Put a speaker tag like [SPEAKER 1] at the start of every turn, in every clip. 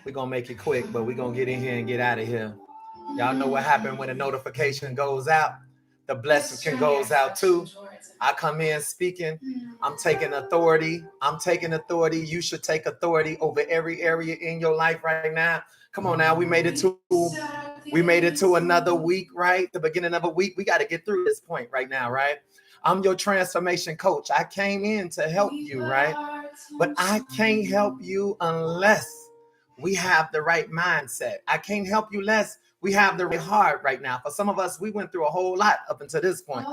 [SPEAKER 1] We're going to make it quick, but we're going to get in here and get out of here. Y'all know what happened when a notification goes out. The blessing can goes out too. I come in speaking. I'm taking authority. I'm taking authority. You should take authority over every area in your life right now. Come on now. We made it to another week, right? The beginning of a week. We got to get through this point right now, right? I'm your transformation coach. I came in to help you, right? But I can't help you unless we have the right mindset. I can't help you unless we have the right heart right now. For some of us, we went through a whole lot up until this point.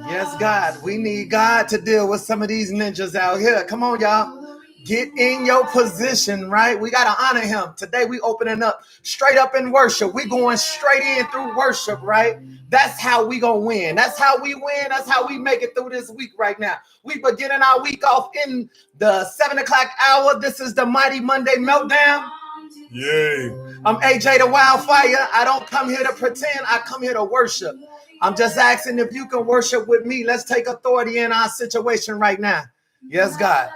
[SPEAKER 1] Yes, God. We need God to deal with some of these ninjas out here. Come on, y'all. Get in your position, right? We got to honor him. Today, we opening up straight up in worship. We going straight in through worship, right? That's how we going to win. That's how we win. That's how we make it through this week right now. We beginning our week off in the 7 o'clock hour. This is the Mighty Monday Meltdown. Yay. I'm AJ the Wildfire. I don't come here to pretend. I come here to worship. I'm just asking if you can worship with me. Let's take authority in our situation right now. Yes, God.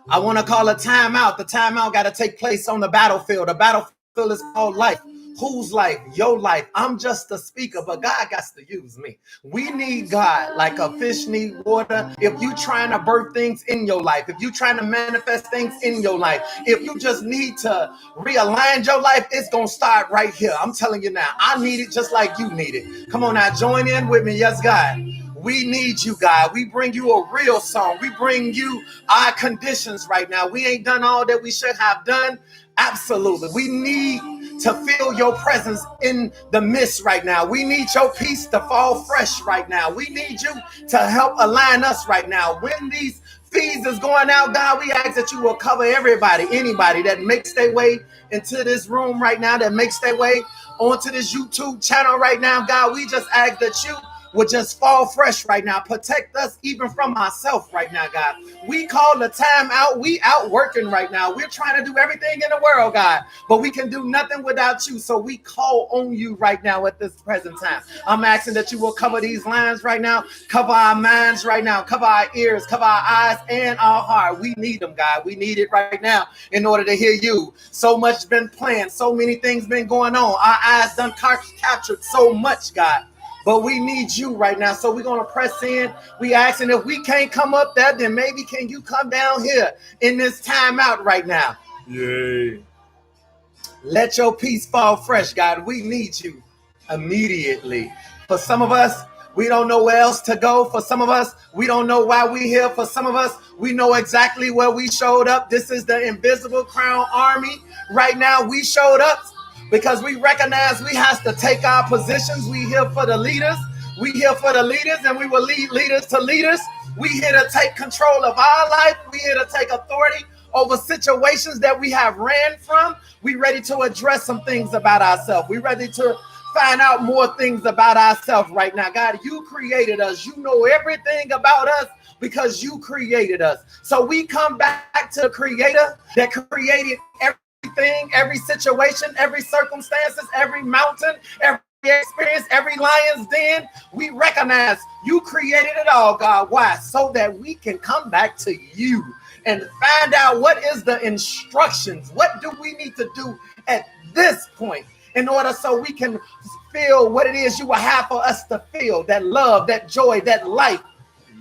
[SPEAKER 1] I want to call a timeout. The timeout got to take place on the battlefield. The battlefield is called life. Whose life? Your life. I'm just a speaker, but God got to use me. We need God like a fish need water. If you trying to birth things in your life, if you trying to manifest things in your life, if you just need to realign your life, it's going to start right here. I'm telling you now, I need it just like you need it. Come on now, join in with me. Yes, God. We need you, God. We bring you a real song. We bring you our conditions right now. We ain't done all that we should have done. Absolutely. We need to feel your presence in the midst right now. We need your peace to fall fresh right now. We need you to help align us right now. When these feeds is going out, God, we ask that you will cover everybody, anybody that makes their way into this room right now, that makes their way onto this YouTube channel right now. God, we just ask that you would just fall fresh right now. Protect us even from ourselves right now, God. We call the time out. We out working right now. We're trying to do everything in the world, God, but we can do nothing without you. So we call on you right now at this present time. I'm asking that you will cover these lines right now, cover our minds right now, cover our ears, cover our eyes and our heart. We need them, God. We need it right now in order to hear you. So much been planned. So many things been going on. Our eyes done captured so much, God. But we need you right now. So we're going to press in. We asking if we can't come up there, then maybe can you come down here in this timeout right now? Yay. Let your peace fall fresh, God. We need you immediately. For some of us, we don't know where else to go. For some of us, we don't know why we're here. For some of us, we know exactly where we showed up. This is the Invisible Crown Army. Right now, we showed up because we recognize we have to take our positions. We here for the leaders. We here for the leaders, and we will lead leaders to leaders. We here to take control of our life. We here to take authority over situations that we have ran from. We ready to address some things about ourselves. We ready to find out more things about ourselves right now. God, you created us. You know everything about us because you created us. So we come back to the creator that created everything, every situation, every circumstances, every mountain, every experience, every lion's den. We recognize you created it all, God. Why? So that we can come back to you and find out what is the instructions. What do we need to do at this point in order so we can feel what it is you will have for us to feel, that love, that joy, that life.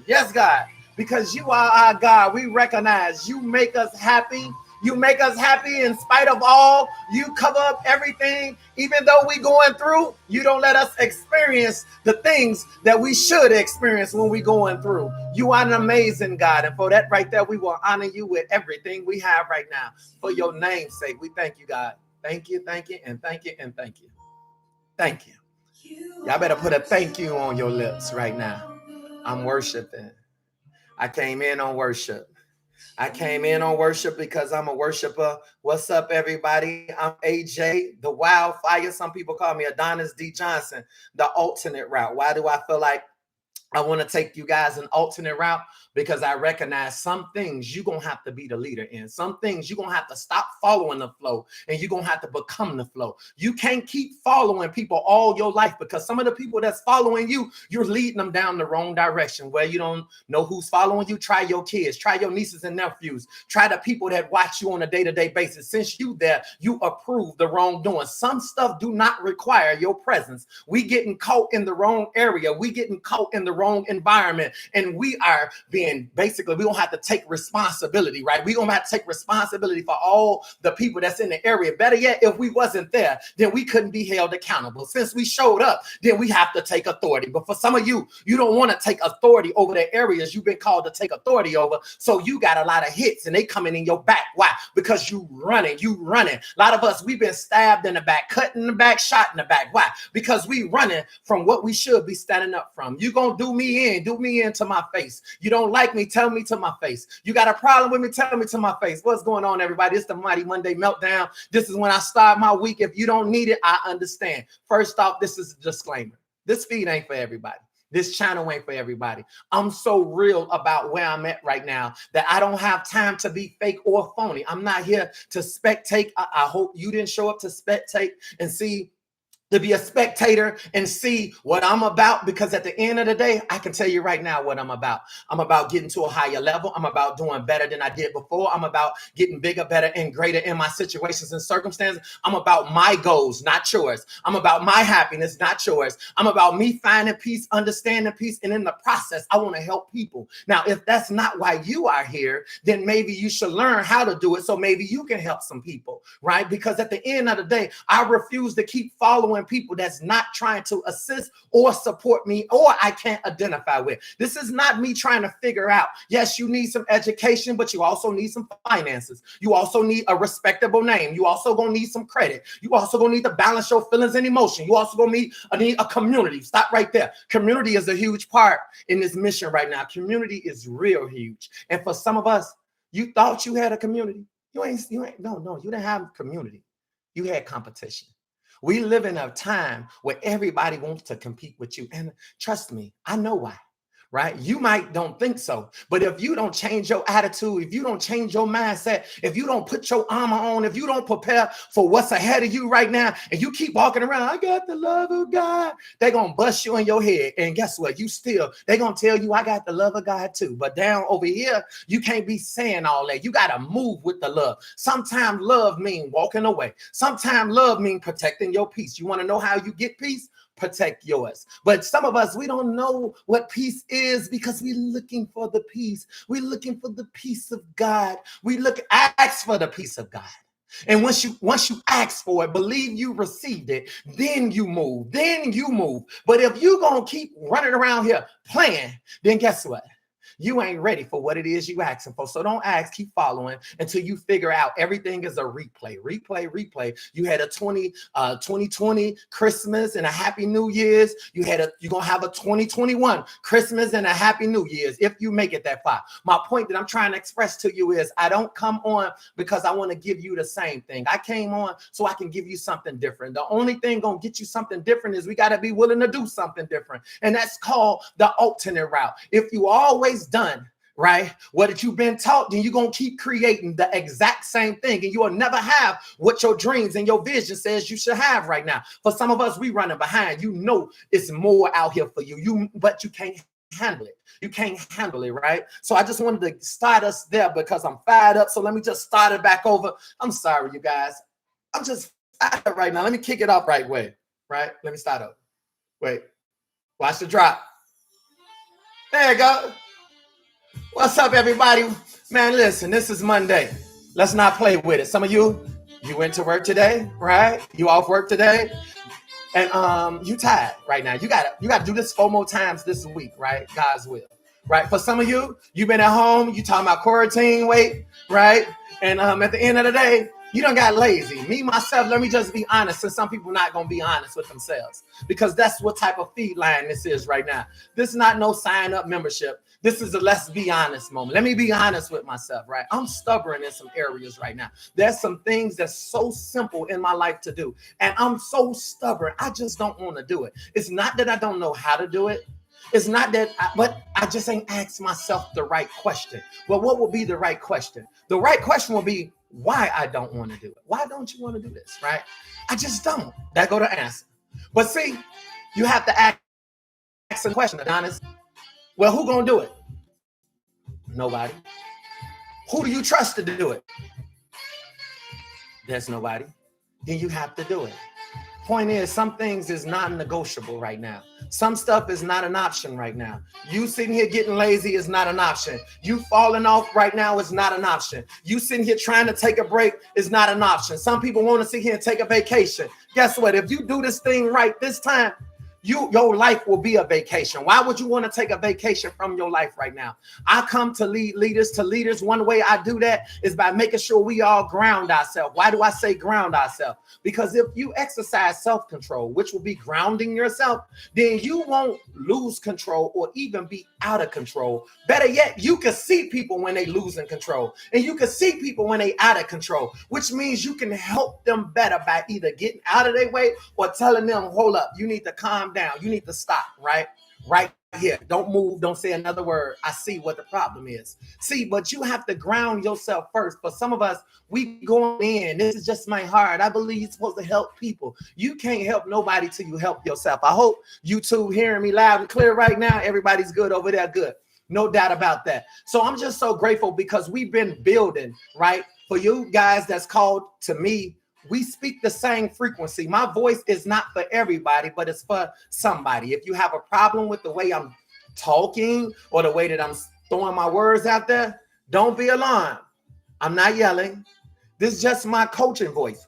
[SPEAKER 1] Yes, God, because you are our God. We recognize you make us happy. You make us happy in spite of all. You cover up everything. Even though we going through, you don't let us experience the things that we should experience when we going through. You are an amazing God. And for that right there, we will honor you with everything we have right now. For your name's sake, we thank you, God. Thank you, thank you, and thank you, and thank you. Thank you. Y'all better put a thank you on your lips right now. I'm worshiping. I came in on worship. I came in on worship because I'm a worshiper. What's up, everybody? I'm AJ, the Wildfire. Some people call me Adonis D. Johnson, the alternate route. Why do I feel like I want to take you guys an alternate route because I recognize some things you're going to have to be the leader in. Some things you're going to have to stop following the flow and you're going to have to become the flow. You can't keep following people all your life because some of the people that's following you, you're leading them down the wrong direction where you don't know who's following you. Try your kids, try your nieces and nephews, try the people that watch you on a day-to-day basis. Since you there, you approve the wrongdoing. Some stuff do not require your presence. We getting caught in the wrong area. We getting caught in the wrong environment, and we are being basically, we don't have to take responsibility, right? We don't have to take responsibility for all the people that's in the area. Better yet, if we wasn't there, then we couldn't be held accountable. Since we showed up, then we have to take authority. But for some of you, you don't want to take authority over the areas you've been called to take authority over. So you got a lot of hits and they coming in your back. Why? Because you running. A lot of us, we've been stabbed in the back, cut in the back, shot in the back. Why? Because we running from what we should be standing up from. You gonna do me in to my face. You don't like me, tell me to my face. You got a problem with me, tell me to my face. What's going on, everybody? It's the Mighty Monday Meltdown. This is when I start my week. If you don't need it, I understand. First off, this is a disclaimer. This feed ain't for everybody. This channel ain't for everybody. I'm so real about where I'm at right now that I don't have time to be fake or phony. I'm not here to spectate. I hope you didn't show up to spectate and see, to be a spectator and see what I'm about, because at the end of the day, I can tell you right now what I'm about. I'm about getting to a higher level. I'm about doing better than I did before. I'm about getting bigger, better, and greater in my situations and circumstances. I'm about my goals, not yours. I'm about my happiness, not yours. I'm about me finding peace, understanding peace, and in the process, I want to help people. Now, if that's not why you are here, then maybe you should learn how to do it so maybe you can help some people, right? Because at the end of the day, I refuse to keep following people that's not trying to assist or support me or I can't identify with. This is not me trying to figure out. Yes, you need some education, but you also need some finances. You also need a respectable name. You also gonna need some credit. You also gonna need to balance your feelings and emotion. You also gonna need a community. Stop right there. Community is a huge part in this mission right now. Community is real huge. And for some of us, you thought you had a community. You ain't, you didn't have community. You had competition. We live in a time where everybody wants to compete with you. And trust me, I know why, right? You might don't think so, but if you don't change your attitude, if you don't change your mindset, if you don't put your armor on, if you don't prepare for what's ahead of you right now, and you keep walking around, I got the love of God, they're going to bust you in your head. And guess what? They're going to tell you, I got the love of God too. But down over here, you can't be saying all that. You got to move with the love. Sometimes love means walking away. Sometimes love means protecting your peace. You want to know how you get peace? Protect yours. But some of us, we don't know what peace is because we're looking for the peace. We're looking for the peace of God. Ask for the peace of God. And once you ask for it, believe you received it, then you move. But if you're going to keep running around here playing, then guess what? You ain't ready for what it is you asking for. So don't ask, keep following until you figure out everything is a replay. You had a 2020 Christmas and a Happy New Year's. You're going to have a 2021 Christmas and a Happy New Year's if you make it that far. My point that I'm trying to express to you is I don't come on because I want to give you the same thing. I came on so I can give you something different. The only thing going to get you something different is we got to be willing to do something different. And that's called the alternate route. If you always done right what you've been taught, then you're gonna keep creating the exact same thing, and you will never have what your dreams and your vision says you should have right now. For some of us, we running behind. You know it's more out here for you, but you can't handle it. You can't handle it, right? So I just wanted to start us there because I'm fired up. So let me just start it back over. I'm sorry, you guys. I'm just fired up right now. Let me kick it off right way, right? Let me start up. Wait, watch the drop. There you go. What's up, everybody? Man, listen, this is Monday. Let's not play with it. Some of you went to work today, right? You off work today, and you tired right now. You gotta do this 4 more times this week, right? God's will, right? For some of you, you've been at home. You talking about quarantine weight, right? And at the end of the day, you done got lazy. Me, myself, let me just be honest, since some people not going to be honest with themselves, because that's what type of feed line this is right now. This is not no sign up membership. This is a let's be honest moment. Let me be honest with myself, right? I'm stubborn in some areas right now. There's some things that's so simple in my life to do, and I'm so stubborn. I just don't want to do it. It's not that I don't know how to do it. It's not that, but I just ain't asked myself the right question. Well, what will be the right question? The right question will be why I don't want to do it. Why don't you want to do this, right? I just don't. That go to answer. But see, you have to ask a question, Adonis. Well, who gonna do it? Nobody. Who do you trust to do it? There's nobody. Then you have to do it. Point is, some things is non-negotiable right now. Some stuff is not an option right now. You sitting here getting lazy is not an option. You falling off right now is not an option. You sitting here trying to take a break is not an option. Some people want to sit here and take a vacation. Guess what? If you do this thing right this time, your life will be a vacation. Why would you want to take a vacation from your life right now? I come to lead leaders to leaders. One way I do that is by making sure we all ground ourselves. Why do I say ground ourselves? Because if you exercise self-control, which will be grounding yourself, then you won't lose control or even be out of control. Better yet, you can see people when they losing control, and you can see people when they out of control, which means you can help them better by either getting out of their way or telling them, hold up, you need to calm down. You need to stop, right here. Don't move. Don't say another word. I see what the problem is. See, but you have to ground yourself first. For some of us, we going in. This is just my heart. I believe you're supposed to help people. You can't help nobody till you help yourself. I hope you two hearing me loud and clear right now. Everybody's good over there. Good. No doubt about that. So I'm just so grateful because we've been building, right? For you guys that's called to me, we speak the same frequency. My voice is not for everybody, but it's for somebody. If you have a problem with the way I'm talking or the way that I'm throwing my words out there, don't be alarmed. I'm not yelling. This is just my coaching voice.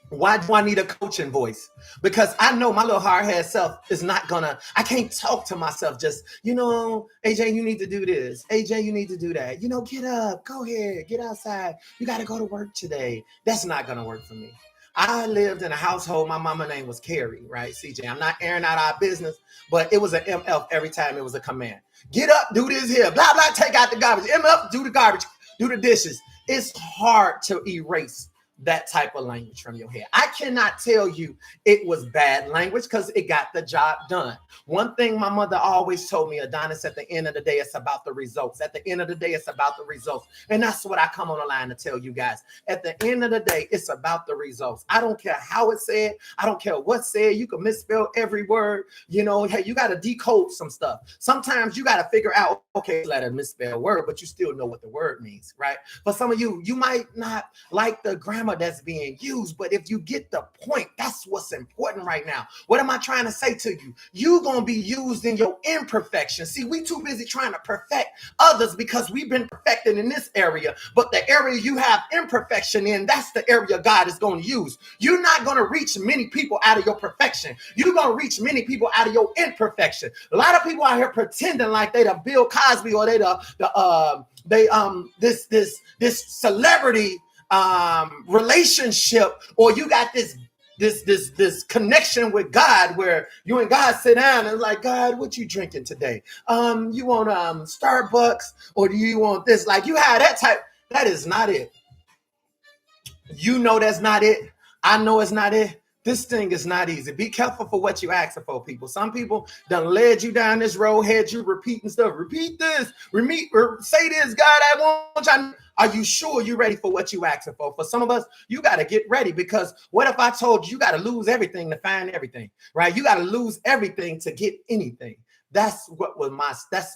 [SPEAKER 1] Why do I need a coaching voice? Because I know my little hard-headed self is not gonna, I can't talk to myself just, AJ, you need to do this. AJ, you need to do that. Get up, go ahead, get outside. You got to go to work today. That's not gonna work for me. I lived in a household, my mama name was Carrie, right? CJ, I'm not airing out our business, but it was an MF every time it was a command. Get up, do this here, blah, blah, take out the garbage. MF, do the garbage, do the dishes. It's hard to erase that type of language from your head. I cannot tell you it was bad language because it got the job done. One thing my mother always told me, Adonis, at the end of the day, it's about the results. At the end of the day, it's about the results. And that's what I come on the line to tell you guys. At the end of the day, it's about the results. I don't care how it's said. I don't care what's said. You can misspell every word. Hey, you got to decode some stuff. Sometimes you got to figure out, okay, let a misspell word, but you still know what the word means, right? For some of you, you might not like the grammar that's being used, but if you get the point, that's what's important right now. What am I trying to say to you? You're going to be used in your imperfection. See, we too busy trying to perfect others because we've been perfected in this area, but the area you have imperfection in, that's the area God is going to use. You're not going to reach many people out of your perfection. You're going to reach many people out of your imperfection. A lot of people out here pretending like they the Bill Cosby or this celebrity relationship, or you got this connection with God where you and God sit down and like, God, what you drinking today? You want Starbucks, or do you want this? Like, you have that type. That is not it. That's not it. I know it's not it. This thing is not easy. Be careful for what you ask for, people. Some people done led you down this road, had you repeating stuff. Repeat this, say this, God, I want you. Are you sure you're ready for what you asking for? For some of us, you got to get ready, because what if I told you got to lose everything to find everything, right? You got to lose everything to get anything. That's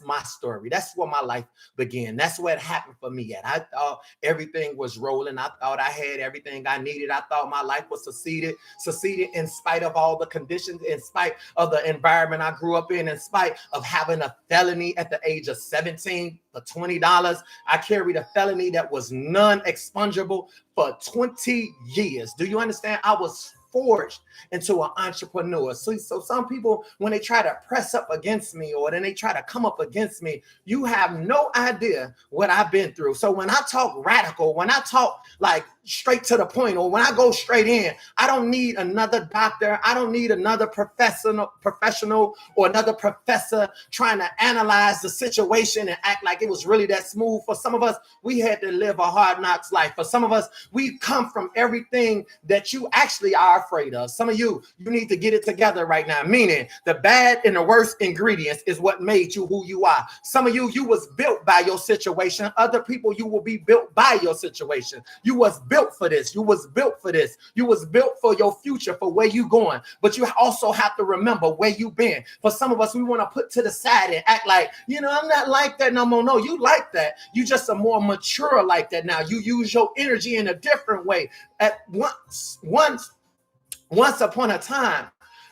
[SPEAKER 1] my story. That's where my life began. That's what happened for me at. I thought everything was rolling. I thought I had everything I needed. I thought my life was succeeded in spite of all the conditions, in spite of the environment I grew up in spite of having a felony at the age of 17 for $20. I carried a felony that was non-expungible for 20 years. Do you understand? I was forged into an entrepreneur. So some people, when they try to press up against me, or then they try to come up against me, you have no idea what I've been through. So when I talk radical, when I talk like straight to the point, or when I go straight in, I don't need another doctor. I don't need another professional or another professor trying to analyze the situation and act like it was really that smooth. For some of us, we had to live a hard knocks life. For some of us, we come from everything that you actually are afraid of. Some of you need to get it together right now, meaning the bad and the worst ingredients is what made you who you are. Some of you was built by your situation. Other people, you will be built by your situation. You was built for this. You was built for this. You was built for your future, for where you going. But you also have to remember where you been. For some of us, we want to put to the side and act like, I'm not like that no more. No, you like that. You just are more mature like that now. You use your energy in a different way. At once upon a time,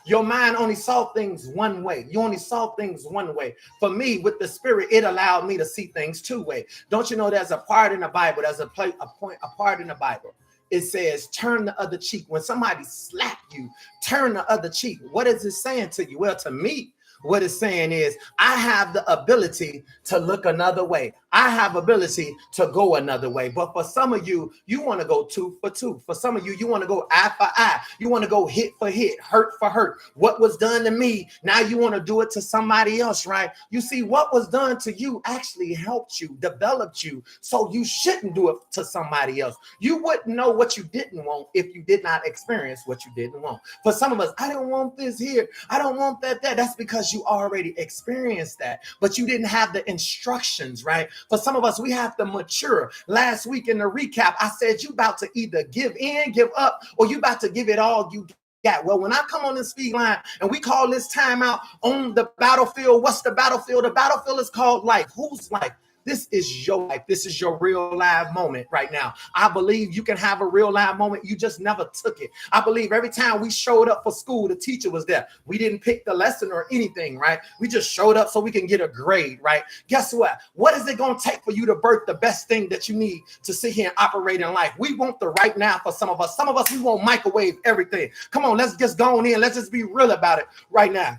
[SPEAKER 1] your mind only saw things one way. You only saw things one way. For me, with the Spirit, it allowed me to see things two ways. Don't you know there's a part in the Bible, there's a part in the Bible. It says, turn the other cheek. When somebody slap you, turn the other cheek. What is it saying to you? Well, to me, what it's saying is, I have the ability to look another way. I have ability to go another way. But for some of you, you want to go 2 for 2. For some of you, you want to go eye for eye. You want to go hit for hit, hurt for hurt. What was done to me, now you want to do it to somebody else, right? You see, what was done to you actually helped you, developed you. So you shouldn't do it to somebody else. You wouldn't know what you didn't want if you did not experience what you didn't want. For some of us, I don't want this here. I don't want that. That's because you already experienced that, but you didn't have the instructions, right? For some of us, we have to mature. Last week in the recap, I said you about to either give in, give up, or you about to give it all you got. Well, when I come on this speed line and we call this timeout on the battlefield, what's the battlefield? The battlefield is called life. Whose life? This is your life. This is your real live moment right now. I believe you can have a real live moment. You just never took it. I believe every time we showed up for school, the teacher was there. We didn't pick the lesson or anything, right? We just showed up so we can get a grade, right? Guess what? What is it going to take for you to birth the best thing that you need to sit here and operate in life? We want the right now for some of us. Some of us, we want microwave everything. Come on, let's just go on in. Let's just be real about it right now.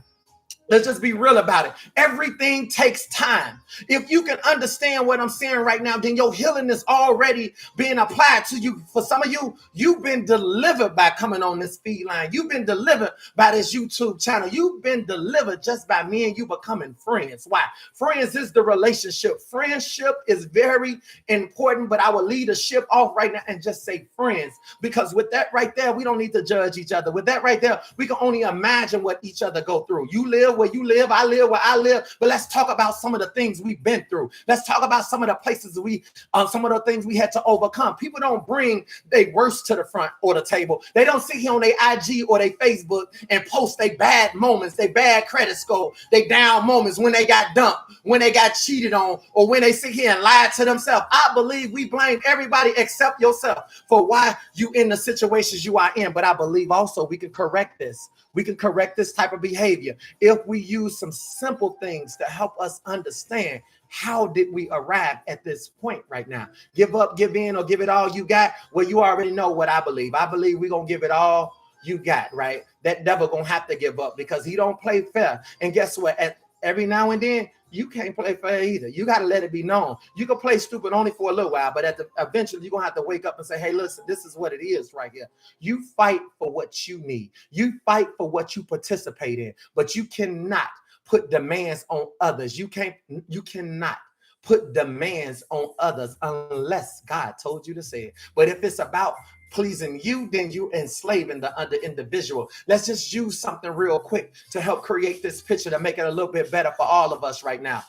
[SPEAKER 1] Let's just be real about it. Everything takes time. If you can understand what I'm saying right now, then your healing is already being applied to you. For some of you, you've been delivered by coming on this feed line. You've been delivered by this YouTube channel. You've been delivered just by me and you becoming friends. Why? Friends is the relationship. Friendship is very important, but I will lead a ship off right now and just say friends, because with that right there, we don't need to judge each other. With that right there, we can only imagine what each other go through. You live where you live, I live where I live, but let's talk about some of the things we've been through. Let's talk about some of the places some of the things we had to overcome. People don't bring their worst to the front or the table. They don't sit here on their IG or their Facebook and post their bad moments, their bad credit score, their down moments, when they got dumped, when they got cheated on, or when they sit here and lie to themselves. I believe we blame everybody except yourself for why you in the situations you are in. But I believe also we can correct this. We can correct this type of behavior if we use some simple things to help us understand how did we arrive at this point right now. Give up, give in, or give it all you got. Well, you already know what I believe. I believe we're going to give it all you got, right? That devil going to have to give up because he don't play fair. And guess what? Every now and then, you can't play fair either. You got to let it be known. You can play stupid only for a little while, but eventually you're going to have to wake up and say, hey, listen, this is what it is right here. You fight for what you need. You fight for what you participate in, but you cannot put demands on others. You cannot put demands on others unless God told you to say it. But if it's about pleasing you, then you enslaving the other individual. Let's just use something real quick to help create this picture to make it a little bit better for all of us right now.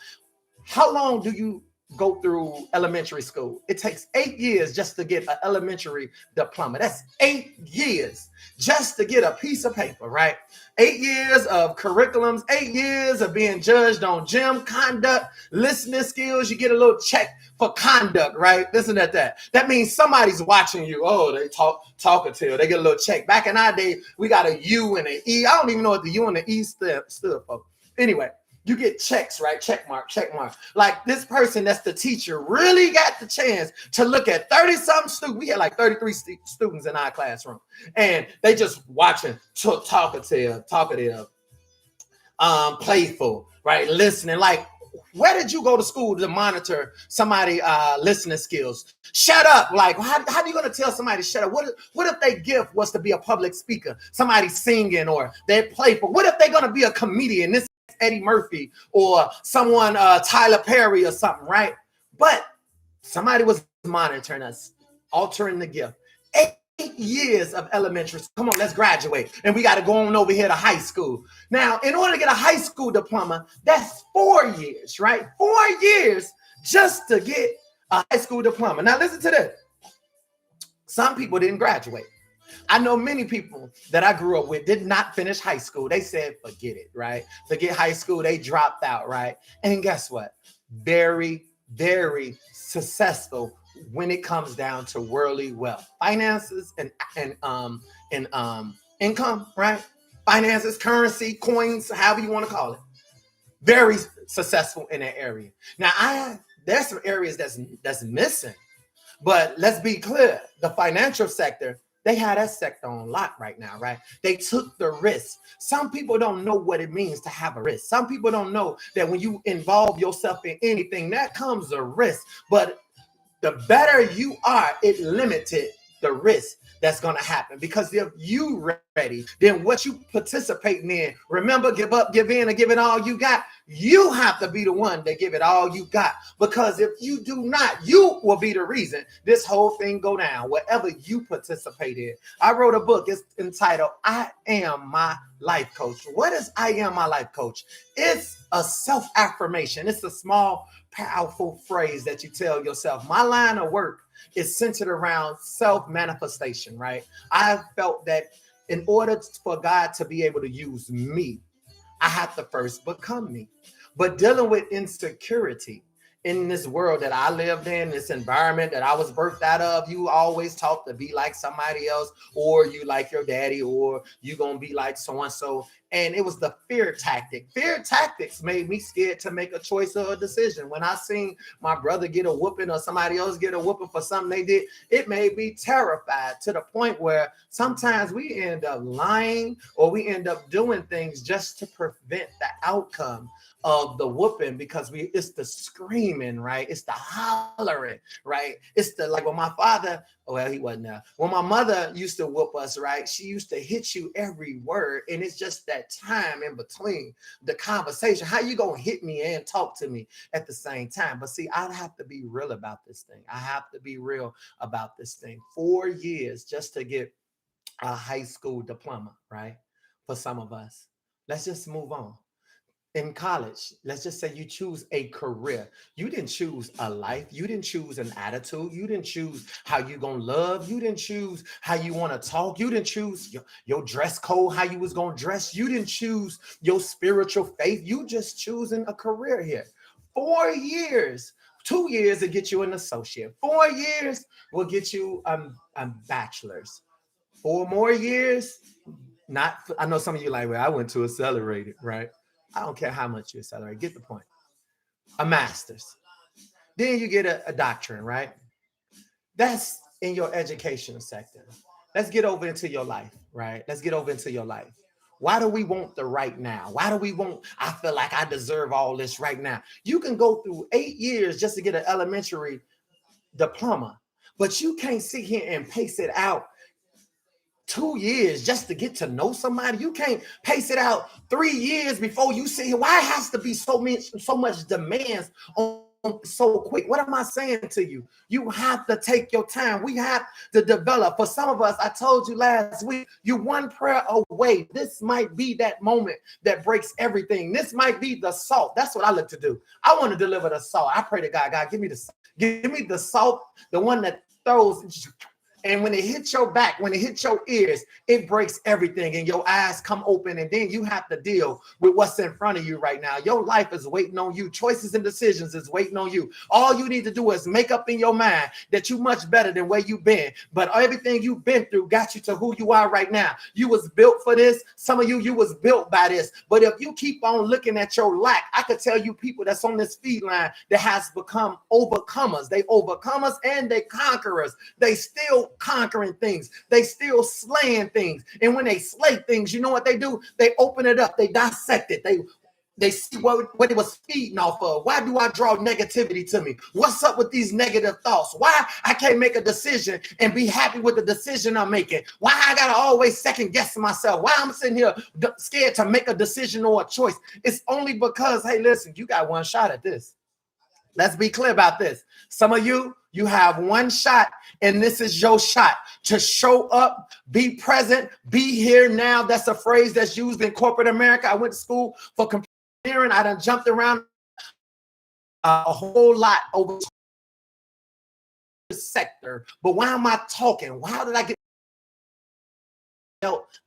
[SPEAKER 1] How long do you go through elementary school? It takes 8 years just to get an elementary diploma. That's 8 years just to get a piece of paper, right? 8 years of curriculums, 8 years of being judged on gym conduct, listening skills. You get a little check for conduct, right? This and that. That means somebody's watching you. Oh, they talking to you. They get a little check. Back in our day, we got a U and an E. I don't even know what the U and the E stood for. Anyway, you get checks, right? Check mark. Like this person that's the teacher really got the chance to look at 30-something students. We had like 33 students in our classroom. And they just watching, talkative, playful, right? Listening. Like, Where did you go to school to monitor somebody listening skills? Shut up. Like, how are you going to tell somebody to shut up? What if their gift was to be a public speaker, somebody singing, or they play for? What if they're going to be a comedian? This is Eddie Murphy or someone, Tyler Perry or something, right? But somebody was monitoring us, altering the gift. 8 years of elementary school. Come on, let's graduate. And we got to go on over here to high school. Now, in order to get a high school diploma, that's 4 years, right? 4 years just to get a high school diploma. Now, listen to this. Some people didn't graduate. I know many people that I grew up with did not finish high school. They said, forget it, right? Forget high school. They dropped out, right? And guess what? Very, very successful when it comes down to worldly wealth, finances, and income, right? Finances, currency, coins, however you want to call it. Very successful in that area. Now, there's some areas that's missing, but let's be clear: the financial sector, they had that sector on lock right now, right? They took the risk. Some people don't know what it means to have a risk. Some people don't know that when you involve yourself in anything, that comes a risk. But the better you are, it limited the risk that's going to happen. Because if you ready, then what you participating in, remember, give up, give in, and give it all you got. You have to be the one that give it all you got. Because if you do not, you will be the reason this whole thing go down, whatever you participate in. I wrote a book. It's entitled, I Am My Life Coach. What is I Am My Life Coach? It's a self-affirmation. It's a small, powerful phrase that you tell yourself. My line of work is centered around self-manifestation, right? I felt that in order for God to be able to use me, I have to first become me. But dealing with insecurity in this world that I lived in, this environment that I was birthed out of, you always taught to be like somebody else, or you like your daddy, or you gonna be like so-and-so. And it was the fear tactic. Fear tactics made me scared to make a choice or a decision. When I seen my brother get a whooping or somebody else get a whooping for something they did, it made me terrified to the point where sometimes we end up lying or we end up doing things just to prevent the outcome of the whooping, because it's the screaming, right? It's the hollering, right? It's the, like when my father, well, he wasn't there. When my mother used to whoop us, right? She used to hit you every word. And it's just that time in between the conversation. How you gonna hit me and talk to me at the same time? But see, I have to be real about this thing. I have to be real about this thing. 4 years just to get a high school diploma, right? For some of us. Let's just move on. In college, let's just say you choose a career. You didn't choose a life. You didn't choose an attitude. You didn't choose how you gonna love. You didn't choose how you want to talk. You didn't choose your dress code, how you was gonna dress. You didn't choose your spiritual faith. You just choosing a career here. 4 years, 2 years to get you an associate. 4 years will get you a bachelor's. 4 more years, not. I know some of you like, well, I went to accelerated, right? I don't care how much you accelerate. Get the point. A master's. Then you get a doctorate, right? That's in your education sector. Let's get over into your life, right? Let's get over into your life. Why do we want the right now? Why do we want, I feel like I deserve all this right now? You can go through 8 years just to get an elementary diploma, but you can't sit here and pace it out 2 years just to get to know somebody. You can't pace it out 3 years before you see why it has to be so much demands on so quick. What am I saying to you? You have to take your time. We have to develop. For some of us, I told you last week, you're one prayer away. This might be that moment that breaks everything. This might be the salt. That's what I look to do. I want to deliver the salt. I pray to God, give me the salt. Give me the salt, the one that throws. And when it hits your back, when it hits your ears, it breaks everything and your eyes come open. And then you have to deal with what's in front of you right now. Your life is waiting on you. Choices and decisions is waiting on you. All you need to do is make up in your mind that you're much better than where you've been. But everything you've been through got you to who you are right now. You was built for this. Some of you was built by this. But if you keep on looking at your lack, I could tell you people that's on this feed line that has become overcomers. They overcomers and they conquerors. They still conquering things. They still slaying things. And when they slay things, you know what they do? They open it up. They dissect it. They They see what it was feeding off of. Why do I draw negativity to me? What's up with these negative thoughts? Why I can't make a decision and be happy with the decision I'm making? Why I gotta always second guess myself? Why I'm sitting here scared to make a decision or a choice? It's only because, hey, listen, you got one shot at this. Let's be clear about this. Some of you have one shot, and this is your shot to show up, be present, be here now. That's a phrase that's used in corporate America. I went to school for computer. I done jumped around a whole lot over the sector, but why am I talking? How did I get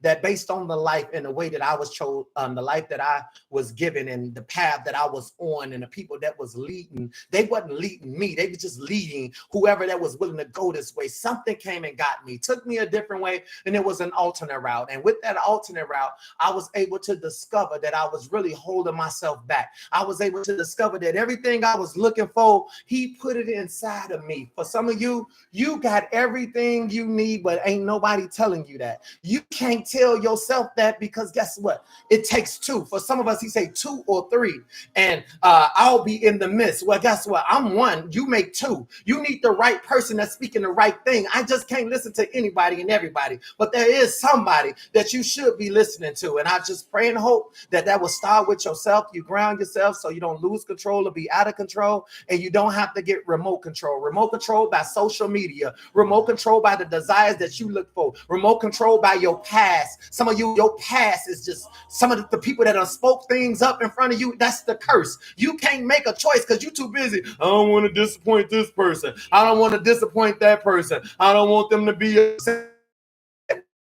[SPEAKER 1] that based on the life and the way that I was chose, the life that I was given and the path that I was on and the people that was leading, they wasn't leading me. They were just leading whoever that was willing to go this way. Something came and got me, took me a different way, and it was an alternate route. And with that alternate route, I was able to discover that I was really holding myself back. I was able to discover that everything I was looking for, he put it inside of me. For some of you, you got everything you need, but ain't nobody telling you that. You can't tell yourself that because guess what? It takes two. For some of us, he say 2 or 3, and I'll be in the midst. Well, guess what? I'm one. You make 2. You need the right person that's speaking the right thing. I just can't listen to anybody and everybody, but there is somebody that you should be listening to. And I just pray and hope that that will start with yourself. You ground yourself so you don't lose control or be out of control, and you don't have to get remote control. Remote control by social media, remote control by the desires that you look for, remote control by your past. Some of you, your past is just some of the people that have spoke things up in front of you. That's the curse. You can't make a choice because you're too busy. I don't want to disappoint this person. I don't want to disappoint that person. I don't want them to be upset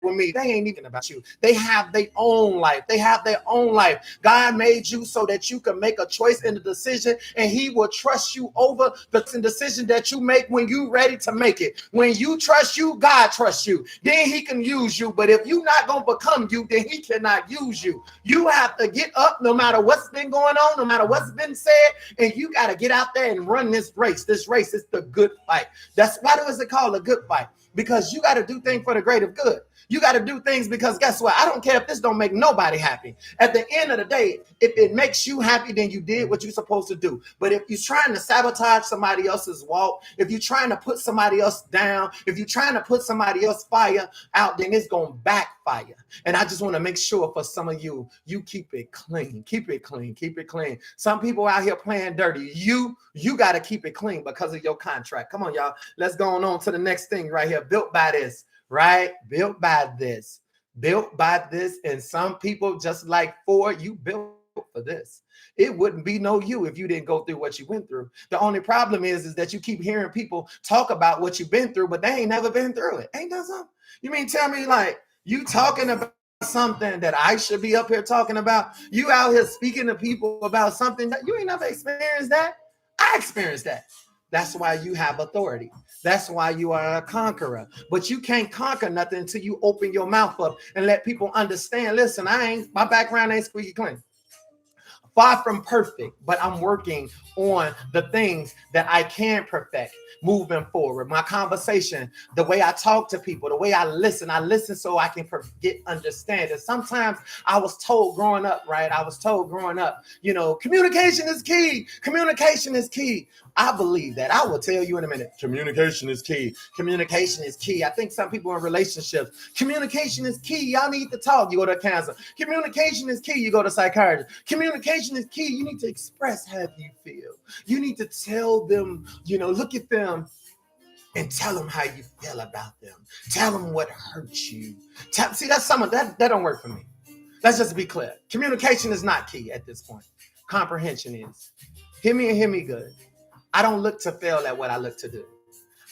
[SPEAKER 1] with me. They ain't even about you. They have their own life. They have their own life. God made you so that you can make a choice in the decision, and he will trust you over the decision that you make when you're ready to make it. When you trust you, God trusts you. Then he can use you. But if you're not going to become you, then he cannot use you. You have to get up no matter what's been going on, no matter what's been said, and you got to get out there and run this race. This race is the good fight. That's why is it called a good fight? Because you got to do things for the greater good. You got to do things because guess what? I don't care if this don't make nobody happy. At the end of the day, if it makes you happy, then you did what you're supposed to do. But if you're trying to sabotage somebody else's walk, if you're trying to put somebody else down, if you're trying to put somebody else's fire out, then it's going to backfire. And I just want to make sure for some of you, you keep it clean. Keep it clean. Keep it clean. Some people out here playing dirty. You got to keep it clean because of your contract. Come on, y'all. Let's go on to the next thing right here. Built by this. Right? Built by this. Built by this. And some people, just like Ford, you built for this. It wouldn't be no you if you didn't go through what you went through. The only problem is that you keep hearing people talk about what you've been through, but they ain't never been through it. Ain't that something? You mean tell me like you talking about something that I should be up here talking about? You out here speaking to people about something that you ain't never experienced that? I experienced that. That's why you have authority. That's why you are a conqueror. But you can't conquer nothing until you open your mouth up and let people understand. Listen, my background ain't squeaky clean. Far from perfect, but I'm working on the things that I can perfect moving forward. My conversation, the way I talk to people, the way I listen so I can understand. And sometimes I was told growing up, right? Communication is key. Communication is key. I believe that. I will tell you in a minute. Communication is key. Communication is key. I think some people in relationships, communication is key. Y'all need to talk. You go to counselor. Communication is key. You go to psychiatrist. Communication is key. You need to express how you feel. You need to tell them, look at them and tell them how you feel about them. Tell them what hurts you. See, that's someone that don't work for me. Let's just be clear. Communication is not key at this point. Comprehension is. Hear me and hear me good. I don't look to fail at what I look to do.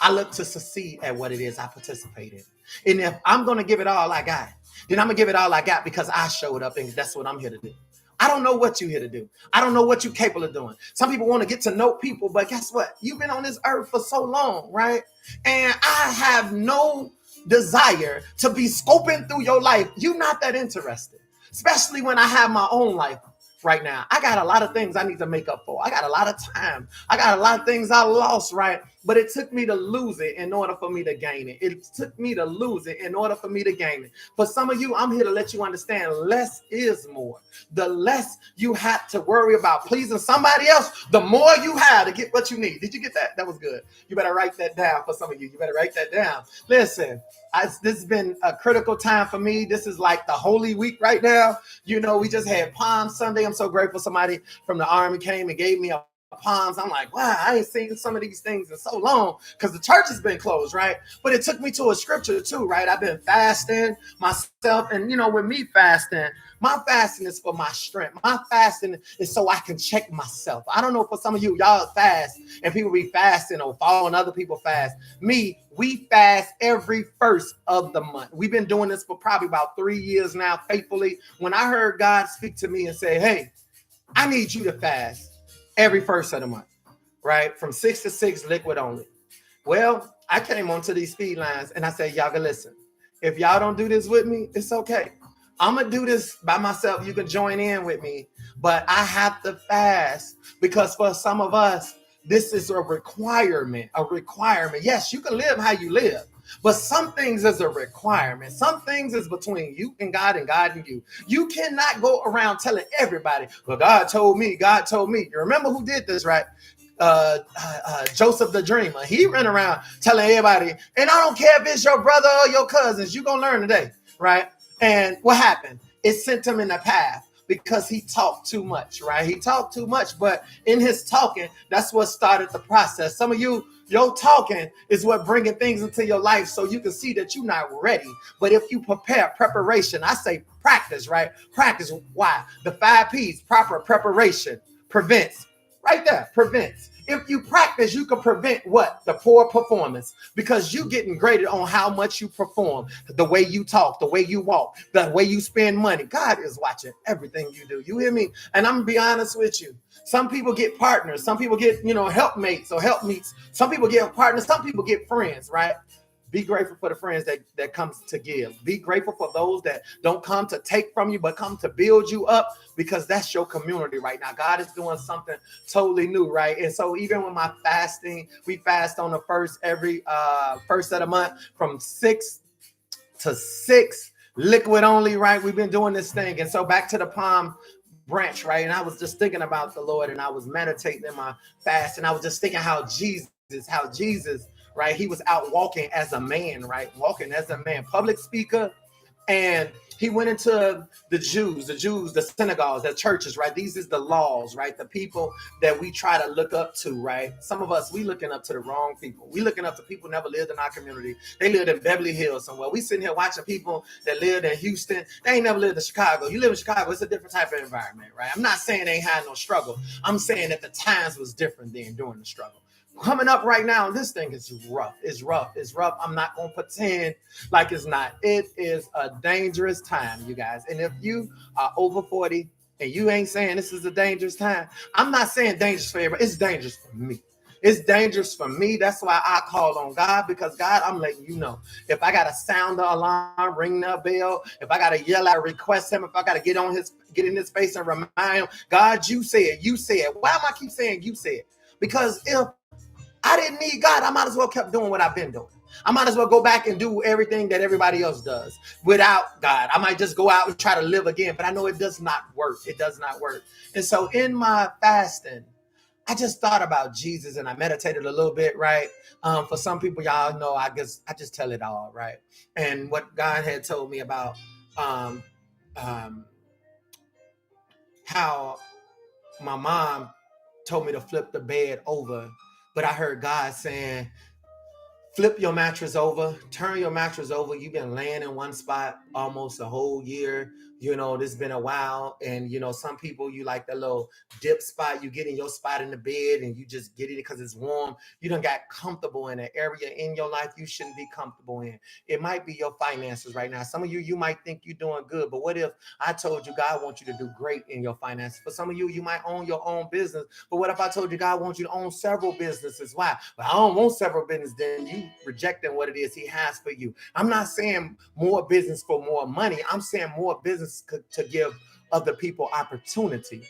[SPEAKER 1] I look to succeed at what it is I participate in. And if I'm going to give it all I got, then I'm going to give it all I got because I showed up and that's what I'm here to do. I don't know what you're here to do. I don't know what you're capable of doing. Some people want to get to know people, but guess what? You've been on this earth for so long, right? And I have no desire to be scoping through your life. You're not that interested, especially when I have my own life. Right now, I got a lot of things I need to make up for. I got a lot of time. I got a lot of things I lost, right? but it took me to lose it in order for me to gain it. It took me to lose it in order for me to gain it. For some of you, I'm here to let you understand less is more. The less you have to worry about pleasing somebody else, the more you have to get what you need. Did you get that? That was good. You better write that down for some of you. You better write that down. Listen, this has been a critical time for me. This is like the Holy Week right now. You know, we just had Palm Sunday. I'm so grateful somebody from the Army came and gave me a palms. I'm like, wow, I ain't seen some of these things in so long because the church has been closed, right? But it took me to a scripture too, right? I've been fasting myself, and you know, with me fasting, my fasting is for my strength. My fasting is so I can check myself. I don't know for some of you, y'all fast and people be fasting or following other people fast. We fast every first of the month. We've been doing this for probably about 3 years now, faithfully. When I heard God speak to me and say, hey, I need you to fast every first of the month, right? From 6 to 6, liquid only. Well, I came onto these feed lines and I said, y'all can listen. If y'all don't do this with me, it's okay. I'm going to do this by myself. You can join in with me, but I have to fast because for some of us, this is a requirement. Yes, you can live how you live, but some things is a requirement. Some things is between you and God and you. You cannot go around telling everybody, well, God told me. You remember who did this, right? Joseph the dreamer. He ran around telling everybody, and I don't care if it's your brother or your cousins, you're going to learn today, right? And what happened? It sent him in the path because he talked too much, right? He talked too much, but in his talking, that's what started the process. Some of you, your talking is what bringing things into your life so you can see that you're not ready. But if you preparation, I say practice, right? Practice. Why? The 5 P's, proper preparation, prevents. Right there, prevents. If you practice, you can prevent what? The poor performance, because you getting graded on how much you perform, the way you talk, the way you walk, the way you spend money. God is watching everything you do. You hear me? And I'm gonna be honest with you. Some people get partners. Some people get, helpmates or helpmeets. Some people get partners. Some people get friends, right? Be grateful for the friends that comes to give. Be grateful for those that don't come to take from you, but come to build you up, because that's your community right now. God is doing something totally new, right? And so even with my fasting, we fast on the every first of the month from 6 to 6, liquid only, right? We've been doing this thing. And so back to the palm branch, right? And I was just thinking about the Lord, and I was meditating in my fast, and I was just thinking how Jesus, right? He was out walking as a man, right? Walking as a man, public speaker. And he went into the Jews, the synagogues, the churches, right? These is the laws, right? The people that we try to look up to, right? Some of us, we looking up to the wrong people. We looking up to people who never lived in our community. They lived in Beverly Hills somewhere. We sitting here watching people that lived in Houston. They ain't never lived in Chicago. You live in Chicago, it's a different type of environment, right? I'm not saying they ain't had no struggle. I'm saying that the times was different than during the struggle. Coming up right now, this thing is rough. It's rough. I'm not going to pretend like it's not. It is a dangerous time, you guys. And if you are over 40 and you ain't saying this is a dangerous time, I'm not saying dangerous for everybody. It's dangerous for me. It's dangerous for me. That's why I call on God, because God, I'm letting you know. If I got to sound the alarm, ring the bell, if I got to yell out, request him, if I got to get in his face and remind him, God, you said. Why am I keep saying you said? Because if I didn't need God, I might as well kept doing what I've been doing. I might as well go back and do everything that everybody else does without God. I might just go out and try to live again, but I know it does not work. It does not work. And so in my fasting, I just thought about Jesus and I meditated a little bit, right? For some people, y'all know, I just tell it all, right? And what God had told me about how my mom told me to flip the bed over, but I heard God saying, flip your mattress over, turn your mattress over. You've been laying in one spot almost a whole year. This has been a while. And, some people, you like that little dip spot. You get in your spot in the bed and you just get in it because it's warm. You done got comfortable in an area in your life you shouldn't be comfortable in. It might be your finances right now. Some of you might think you're doing good, but what if I told you God wants you to do great in your finances? For some of you, you might own your own business, but what if I told you God wants you to own several businesses? Why? Well, I don't want several businesses. Then you rejecting what it is he has for you. I'm not saying more business for more money. I'm saying more business to give other people opportunity.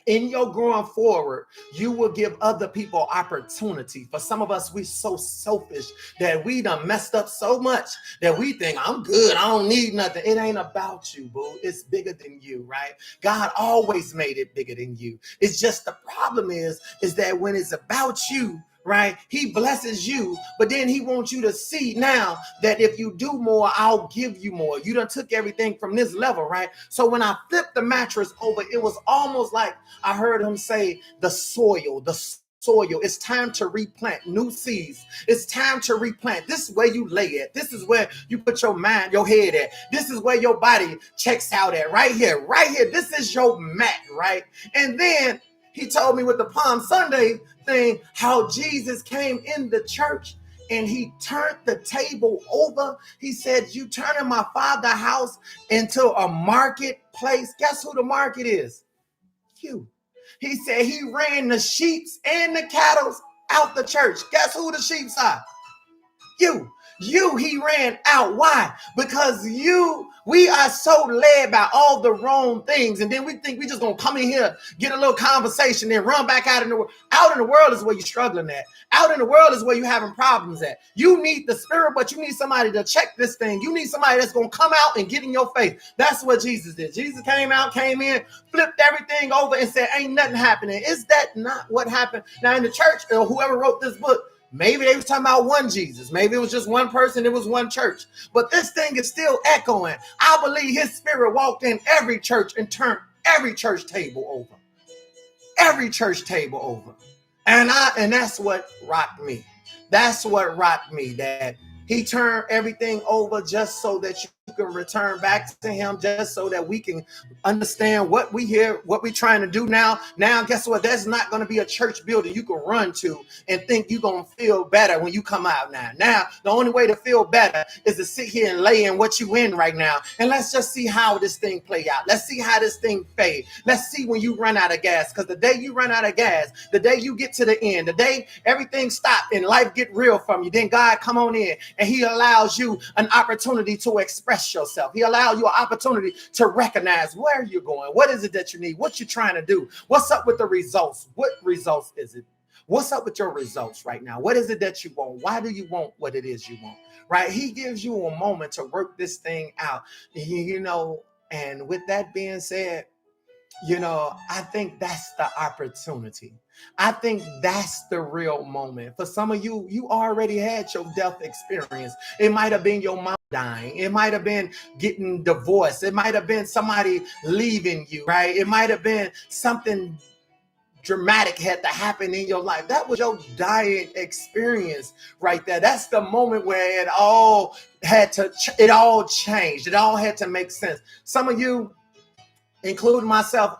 [SPEAKER 1] In your growing forward, you will give other people opportunity. For some of us, we're so selfish that we done messed up so much that we think, I'm good, I don't need nothing. It ain't about you, boo. It's bigger than you, right? God always made it bigger than you. It's just the problem is that when it's about you, right, he blesses you, but then he wants you to see now that if you do more, I'll give you more. You done took everything from this level, right? So when I flipped the mattress over, it was almost like I heard him say the soil. It's time to replant new seeds. It's time to replant. This is where you lay it. This is where you put your mind, your head at. This is where your body checks out at. Right here, right here. This is your mat, right? And then he told me with the Palm Sunday thing, how Jesus came in the church and he turned the table over. He said, you turning my Father's house into a marketplace. Guess who the market is? You. He said he ran the sheep and the cattle out the church. Guess who the sheep are? You. He ran out. Why? Because we are so led by all the wrong things. And then we think we just going to come in here, get a little conversation, and run back out in the world. Out in the world is where you're struggling at. Out in the world is where you're having problems at. You need the Spirit, but you need somebody to check this thing. You need somebody that's going to come out and get in your face. That's what Jesus did. Jesus came in, flipped everything over and said, ain't nothing happening. Is that not what happened? Now in the church, or whoever wrote this book, maybe they was talking about one Jesus. Maybe it was just one person. It was one church. But this thing is still echoing. I believe his Spirit walked in every church and turned every church table over. Every church table over. And that's what rocked me. That's what rocked me, that he turned everything over just so that you can return back to him, just so that we can understand what we hear, what we're trying to do now. Now, guess what? There's not going to be a church building you can run to and think you're going to feel better when you come out now. Now, the only way to feel better is to sit here and lay in what you in right now. And let's just see how this thing play out. Let's see how this thing fade. Let's see when you run out of gas. Because the day you run out of gas, the day you get to the end, the day everything stops and life get real from you, then God come on in and he allows you an opportunity to express yourself. He allows you an opportunity to recognize where you're going. What is it that you need? What you're trying to do? What's up with the results? What results is it? What's up with your results right now? What is it that you want? Why do you want what it is you want? Right? He gives you a moment to work this thing out. And with that being said, I think that's the opportunity. I think that's the real moment. For some of you, you already had your death experience. It might have been your mom dying. It might have been getting divorced. It might have been somebody leaving you, right? It might have been something dramatic had to happen in your life. That was your dying experience right there. That's the moment where it all changed. It all had to make sense. Some of you, including myself,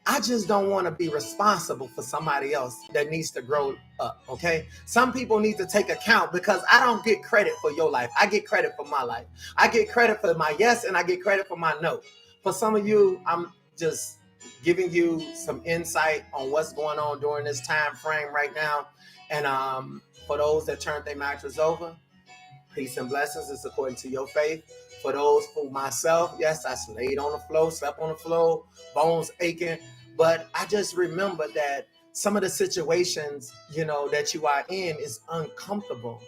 [SPEAKER 1] I just don't want to be responsible for somebody else that needs to grow up, okay? Some people need to take account, because I don't get credit for your life. I get credit for my life. I get credit for my yes, and I get credit for my no. For some of you, I'm just giving you some insight on what's going on during this time frame right now. And for those that turned their mattress over, peace and blessings is according to your faith. For those, for myself, yes, I laid on the floor, slept on the floor, bones aching. But I just remember that some of the situations, that you are in is uncomfortable.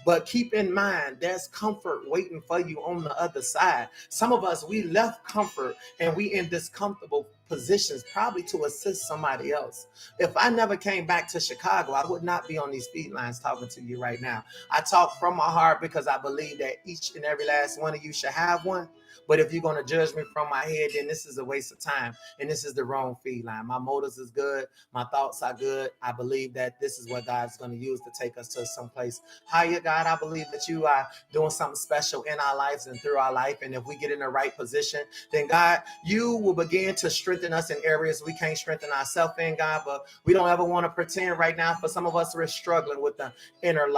[SPEAKER 1] But keep in mind, there's comfort waiting for you on the other side. Some of us, we left comfort and we in discomfortable positions, probably to assist somebody else. If I never came back to Chicago, I would not be on these feed lines talking to you right now. I talk from my heart because I believe that each and every last one of you should have one. But if you're going to judge me from my head, then this is a waste of time. And this is the wrong feed line. My motives is good. My thoughts are good. I believe that this is what God's going to use to take us to someplace higher. God, I believe that you are doing something special in our lives and through our life. And if we get in the right position, then God, you will begin to strengthen us in areas we can't strengthen ourselves in, God. But we don't ever want to pretend right now. For some of us, we're struggling with the inner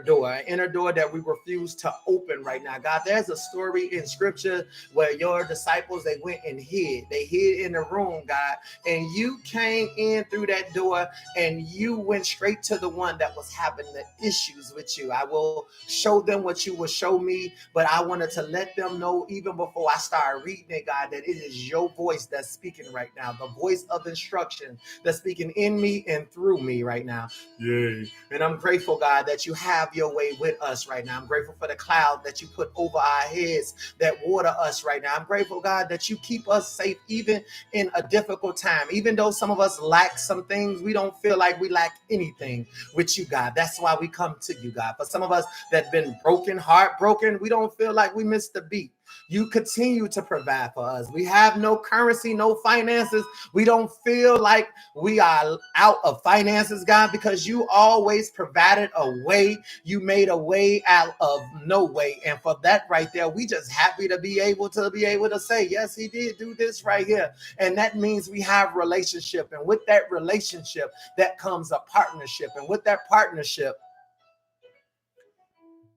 [SPEAKER 1] door that we refuse to open right now. God, there's a story in scripture scripture where your disciples, they went and hid. They hid in the room, God, and you came in through that door and you went straight to the one that was having the issues with you. I will show them what you will show me, but I wanted to let them know even before I started reading it, God, that it is your voice that's speaking right now, the voice of instruction that's speaking in me and through me right now. Yay. And I'm grateful, God, that you have your way with us right now. I'm grateful for the cloud that you put over our heads that water us right now. I'm grateful, God, that you keep us safe even in a difficult time. Even though some of us lack some things, we don't feel like we lack anything with you, God. That's why we come to you, God. For some of us that been broken, heartbroken, we don't feel like we missed a beat. You continue to provide for us. We have no currency, no finances. We don't feel like we are out of finances, God, because you always provided a way. You made a way out of no way. And for that right there, we just happy to be able to say, yes, he did do this right here. And that means we have relationship. And with that relationship, that comes a partnership. And with that partnership,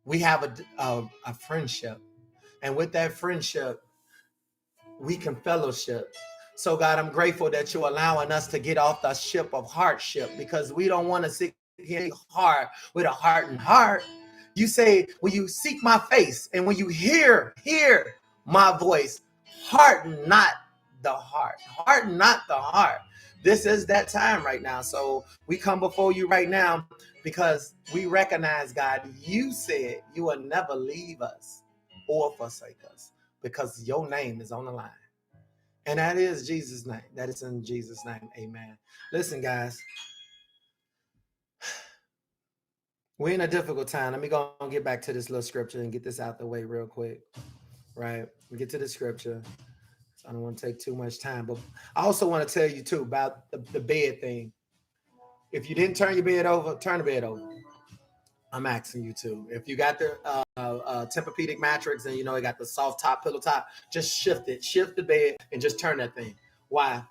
[SPEAKER 1] we have a friendship. And with that friendship, we can fellowship. So God, I'm grateful that you're allowing us to get off the ship of hardship, because we don't want to sit here hard with a hardened heart. You say, when you seek my face and when you hear my voice, harden not the heart. Harden not the heart. This is that time right now. So we come before you right now because we recognize, God, you said you will never leave us or forsake us, because your name is on the line. And that is Jesus' name. That is in Jesus' name. Amen. Listen, guys, we're in a difficult time. Let me go and get back to this little scripture and get this out the way real quick. Right? We get to the scripture. So I don't want to take too much time. But I also want to tell you, too, about the bed thing. If you didn't turn your bed over, turn the bed over. I'm asking you to. If you got the Tempur-Pedic mattress and you know it got the soft top, pillow top, just shift it. Shift the bed and just turn that thing. Why?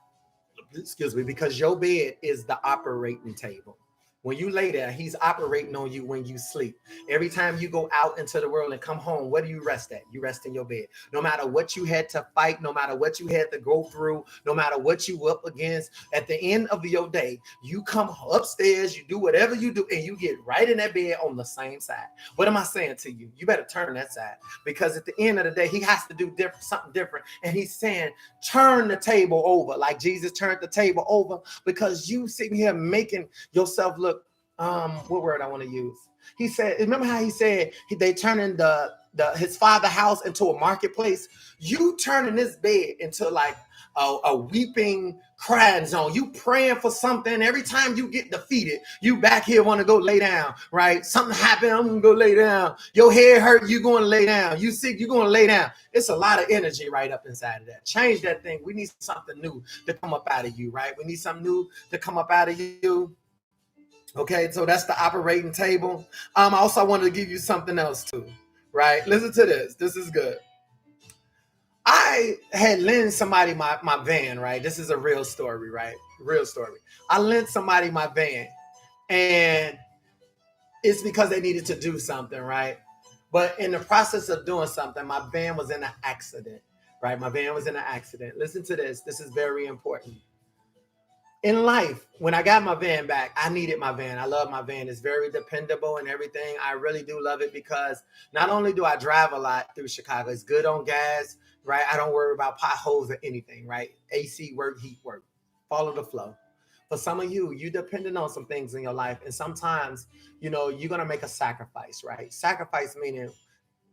[SPEAKER 1] Excuse me, because your bed is the operating table. When you lay there, he's operating on you when you sleep. Every time you go out into the world and come home, where do you rest at? You rest in your bed. No matter what you had to fight, no matter what you had to go through, no matter what you were up against, at the end of your day, you come upstairs, you do whatever you do, and you get right in that bed on the same side. What am I saying to you? You better turn that side, because at the end of the day, he has to do something different. And he's saying, turn the table over, like Jesus turned the table over, because you sitting here making yourself look, what word I want to use? He said, remember how he said they turning his father's house into a marketplace? You turning this bed into like a weeping, crying zone. You praying for something. Every time you get defeated, you back here want to go lay down, right? Something happened, I'm gonna go lay down. Your head hurt, you going to lay down. You sick, you going to lay down. It's a lot of energy right up inside of that. Change that thing. We need something new to come up out of you, right? We need something new to come up out of you. Okay, so that's the operating table. I also wanted to give you something else too, right? Listen to this. This is good. I had lent somebody my van, right? This is a real story, right? Real story. I lent somebody my van, and it's because they needed to do something, right? But in the process of doing something, my van was in an accident, right? My van was in an accident. Listen to this. This is very important. In life, when I got my van back, I needed my van. I love my van. It's very dependable and everything. I really do love it, because not only do I drive a lot through Chicago, it's good on gas, right? I don't worry about potholes or anything, right? AC work, heat work, follow the flow. For some of you, you dependent on some things in your life. And sometimes, you're going to make a sacrifice, right? Sacrifice meaning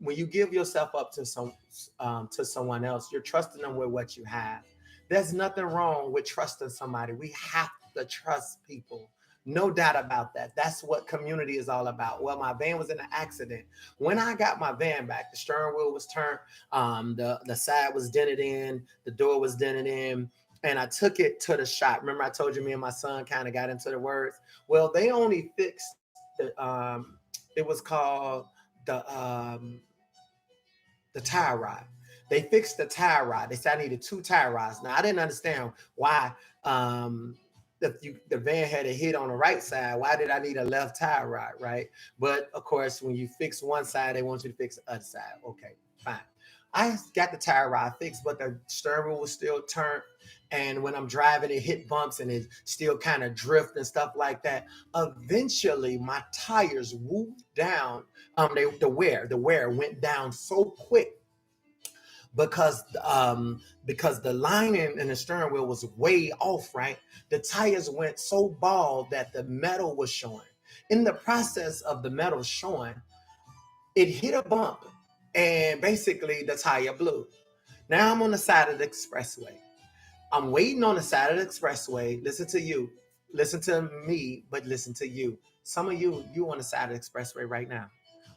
[SPEAKER 1] when you give yourself up to someone else, you're trusting them with what you have. There's nothing wrong with trusting somebody. We have to trust people. No doubt about that. That's what community is all about. Well, my van was in an accident. When I got my van back, the steering wheel was turned, the side was dented in, the door was dented in, and I took it to the shop. Remember, I told you me and my son kind of got into the words. Well, they only fixed it was called the tie rod. They fixed the tie rod. They said I needed 2 tie rods. Now I didn't understand why the van had a hit on the right side. Why did I need a left tie rod, right? But of course, when you fix one side, they want you to fix the other side. Okay, fine. I got the tire rod fixed, but the steering wheel was still turned. And when I'm driving, it hit bumps and it still kind of drift and stuff like that. Eventually, my tires whooped down. The wear went down so quick because the lining and the steering wheel was way off, right? The tires went so bald that the metal was showing. In the process of the metal showing, it hit a bump and basically the tire blew. Now I'm on the side of the expressway. I'm waiting on the side of the expressway. Listen to you. Listen to me, but listen to you. Some of you on the side of the expressway right now.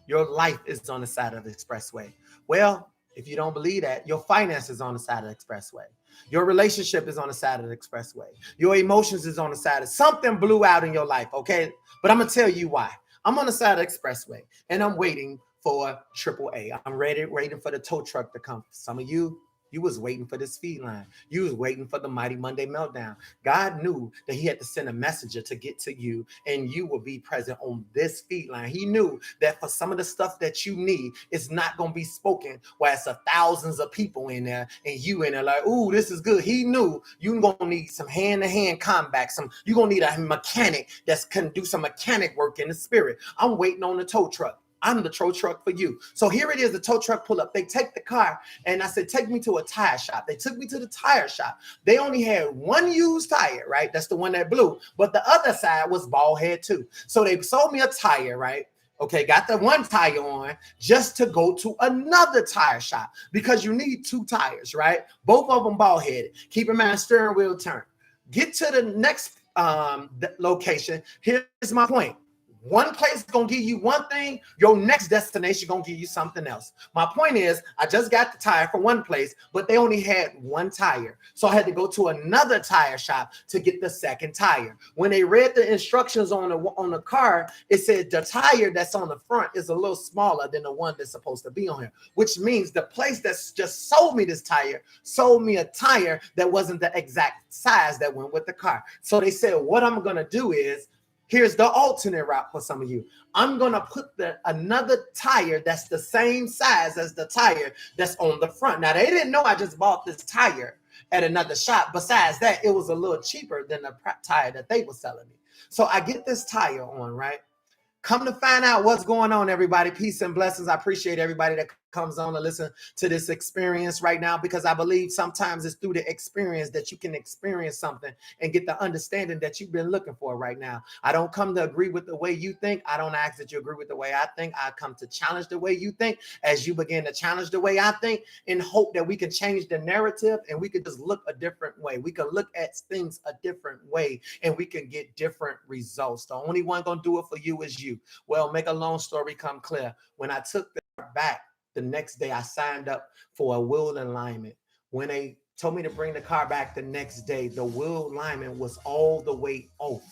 [SPEAKER 1] Your life is on the side of the expressway. Well, if you don't believe that, your finances on the side of the expressway. Your relationship is on the side of the expressway. Your emotions is on the side of something blew out in your life, okay? But I'm gonna tell you why. I'm on the side of the expressway and I'm waiting for AAA. I'm waiting for the tow truck to come. Some of you was waiting for the speed line. You was waiting for the mighty Monday meltdown. God knew that he had to send a messenger to get to you, and you will be present on this speed line. He knew that for some of the stuff that you need, it's not going to be spoken while it's thousands of people in there and you in there like, ooh, this is good. He knew you're going to need some hand-to-hand combat. You're going to need a mechanic that can do some mechanic work in the spirit. I'm waiting on the tow truck. I'm the tow truck for you. So here it is, the tow truck pull up. They take the car, and I said, take me to a tire shop. They took me to the tire shop. They only had one used tire, right? That's the one that blew. But the other side was bald head too. So they sold me a tire, right? Okay, got the one tire on just to go to another tire shop because you need two tires, right? Both of them bald headed. Keep in mind, steering wheel turn. Get to the next location. Here's my point. One place is going to give you one thing, your next destination going to give you something else. My point is, I just got the tire for one place, but they only had one tire. So I had to go to another tire shop to get the second tire. When they read the instructions on the car, it said the tire that's on the front is a little smaller than the one that's supposed to be on here, which means the place that's just sold me this tire sold me a tire that wasn't the exact size that went with the car. So they said, what I'm going to do is, here's the alternate route for some of you. I'm going to put another tire that's the same size as the tire that's on the front. Now, they didn't know I just bought this tire at another shop. Besides that, it was a little cheaper than the tire that they were selling me. So I get this tire on, right? Come to find out what's going on, everybody. Peace and blessings. I appreciate everybody that comes on to listen to this experience right now, because I believe sometimes it's through the experience that you can experience something and get the understanding that you've been looking for right now. I don't come to agree with the way you think. I don't ask that you agree with the way I think. I come to challenge the way you think as you begin to challenge the way I think, in hope that we can change the narrative and we can just look a different way. We can look at things a different way and we can get different results. The only one going to do it for you is you. Well, make a long story come clear. When I took the back, the next day I signed up for a wheel alignment. When they told me to bring the car back the next day, the wheel alignment was all the way off.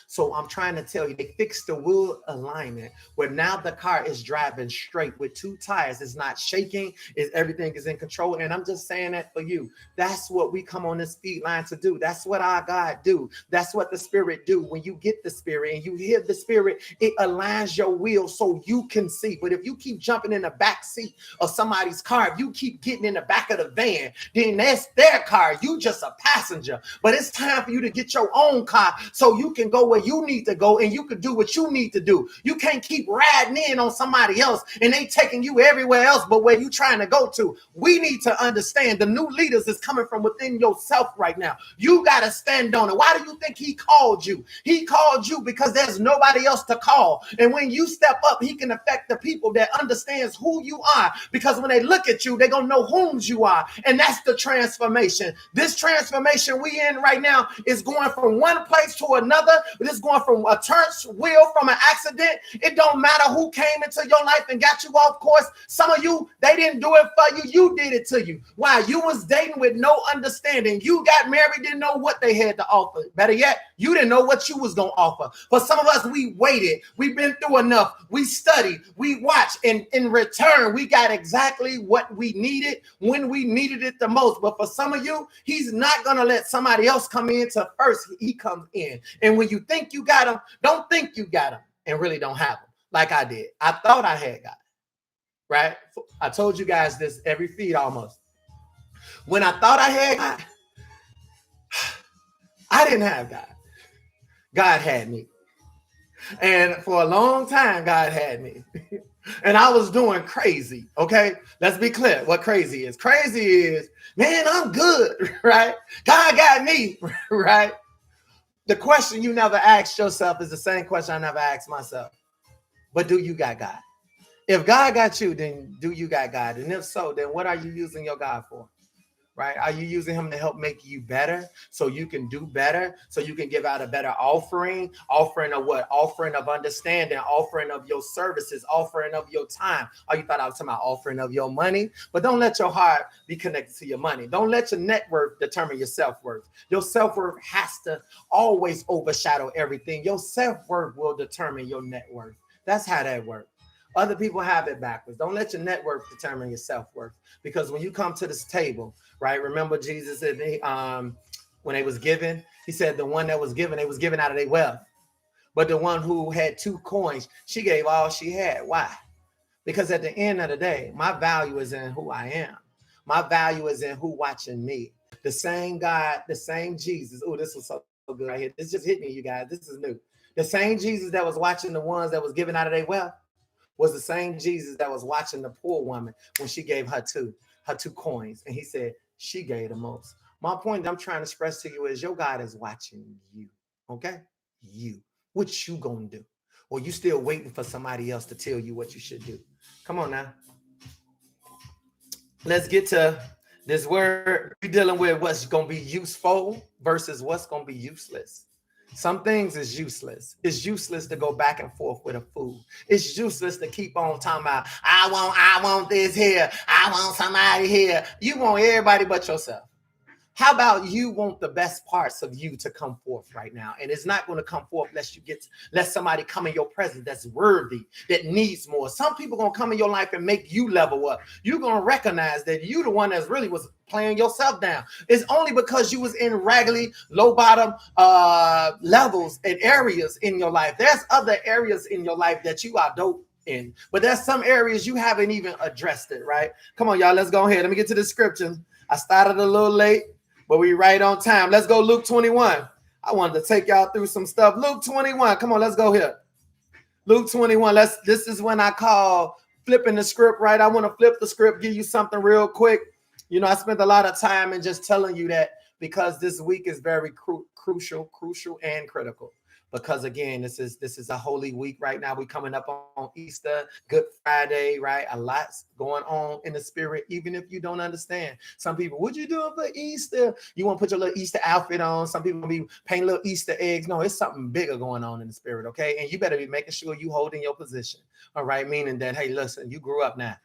[SPEAKER 1] So I'm trying to tell you, they fixed the wheel alignment where now the car is driving straight with two tires. It's not shaking. Everything is in control. And I'm just saying that for you. That's what we come on this speed line to do. That's what our God do. That's what the Spirit do. When you get the Spirit and you hear the Spirit, it aligns your wheel so you can see. But if you keep jumping in the back seat of somebody's car, if you keep getting in the back of the van, then that's their car. You just a passenger. But it's time for you to get your own car so you can go where you need to go and you can do what you need to do. You can't keep riding in on somebody else and they taking you everywhere else but where you trying to go to. We need to understand the new leaders is coming from within yourself right now. You got to stand on it. Why do you think he called you? He called you because there's nobody else to call. And when you step up, he can affect the people that understands who you are, because when they look at you, they're going to know whom you are. And that's the transformation. This transformation we in right now is going from one place to another. This is going from a turn wheel from an accident. It don't matter who came into your life and got you off course. Some of you, they didn't do it for you. You did it to you. Why? You was dating with no understanding. You got married, didn't know what they had to offer. Better yet, you didn't know what you was going to offer. For some of us, we waited. We've been through enough. We studied. We watched. And in return, we got exactly what we needed when we needed it the most. But for some of you, he's not going to let somebody else come in to first. He comes in. And when you think you got him, don't think you got him and really don't have him like I did. I thought I had God. right? I told you guys this every feed almost. When I thought I had God, I didn't have God. God had me. And for a long time, God had me. And I was doing crazy. Okay. Let's be clear what crazy is. Crazy is, man, I'm good, right? God got me, right? The question you never asked yourself is the same question I never asked myself. But do you got God? If God got you, then do you got God? And if so, then what are you using your God for? Right? Are you using him to help make you better so you can do better, so you can give out a better offering of what? Offering of understanding, offering of your services, offering of your time. Oh, you thought I was talking about offering of your money? But don't let your heart be connected to your money. Don't let your net worth determine your self-worth. Your self-worth has to always overshadow everything. Your self-worth will determine your net worth. That's how that works. Other people have it backwards. Don't let your net worth determine your self-worth. Because when you come to this table, right? Remember Jesus said when they was given, he said the one that was given, they was given out of their wealth. But the one who had 2 coins, she gave all she had. Why? Because at the end of the day, my value is in who I am. My value is in who watching me. The same God, the same Jesus. Oh, this was so good right here. This just hit me, you guys. This is new. The same Jesus that was watching the ones that was given out of their wealth was the same Jesus that was watching the poor woman when she gave her two coins. And he said, she gave the most. My point that I'm trying to express to you is your God is watching you. Okay? You. What you gonna do? Or you still waiting for somebody else to tell you what you should do? Come on now. Let's get to this word. We're dealing with what's gonna be useful versus what's gonna be useless. Some things is useless. It's useless to go back and forth with a fool. It's useless to keep on talking about, I want this here. I want somebody here. You want everybody but yourself. How about you want the best parts of you to come forth right now? And it's not going to come forth unless somebody come in your presence that's worthy, that needs more. Some people going to come in your life and make you level up. You're going to recognize that you the one that's really was playing yourself down. It's only because you was in raggedy, low bottom levels and areas in your life. There's other areas in your life that you are dope in, but there's some areas you haven't even addressed it, right? Come on, y'all. Let's go ahead. Let me get to the scripture. I started a little late, but we right on time. Let's go Luke 21. I wanted to take y'all through some stuff. Luke 21. Come on, let's go here. Luke 21. This is when I call flipping the script, right? I want to flip the script, give you something real quick. You know, I spent a lot of time in just telling you that because this week is very crucial and critical. Because again, this is a holy week right now. We're coming up on Easter, Good Friday, right? A lot's going on in the spirit, even if you don't understand. Some people, what you doing for Easter? You want to put your little Easter outfit on. Some people be painting little Easter eggs. No, it's something bigger going on in the spirit, okay? And you better be making sure you holding your position, all right? Meaning that, hey, listen, you grew up now.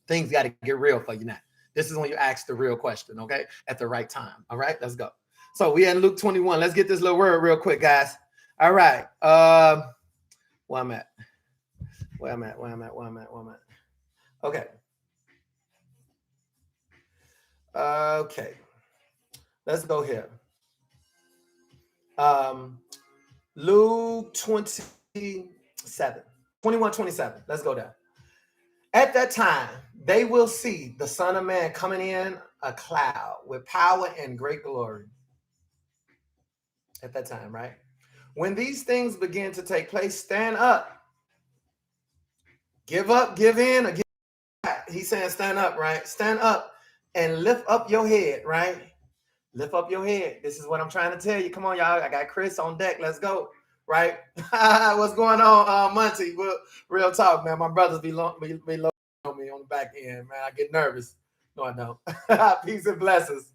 [SPEAKER 1] Things got to get real for you now. This is when you ask the real question, okay? At the right time, all right? Let's go. So we in Luke 21. Let's get this little word real quick, guys. All right. Where I'm at. Okay. Okay. Let's go here. Luke 27. 21:27. Let's go down. At that time, they will see the Son of Man coming in a cloud with power and great glory. At that time, right? When these things begin to take place, stand up. Give up, give in, or give back. He's saying stand up, right? Stand up and lift up your head, right? Lift up your head. This is what I'm trying to tell you. Come on, y'all. I got Chris on deck. Let's go. Right? What's going on, Monty? Well, real talk, man. My brothers be low on me on the back end, man. I get nervous. No, I don't. Peace and blessings.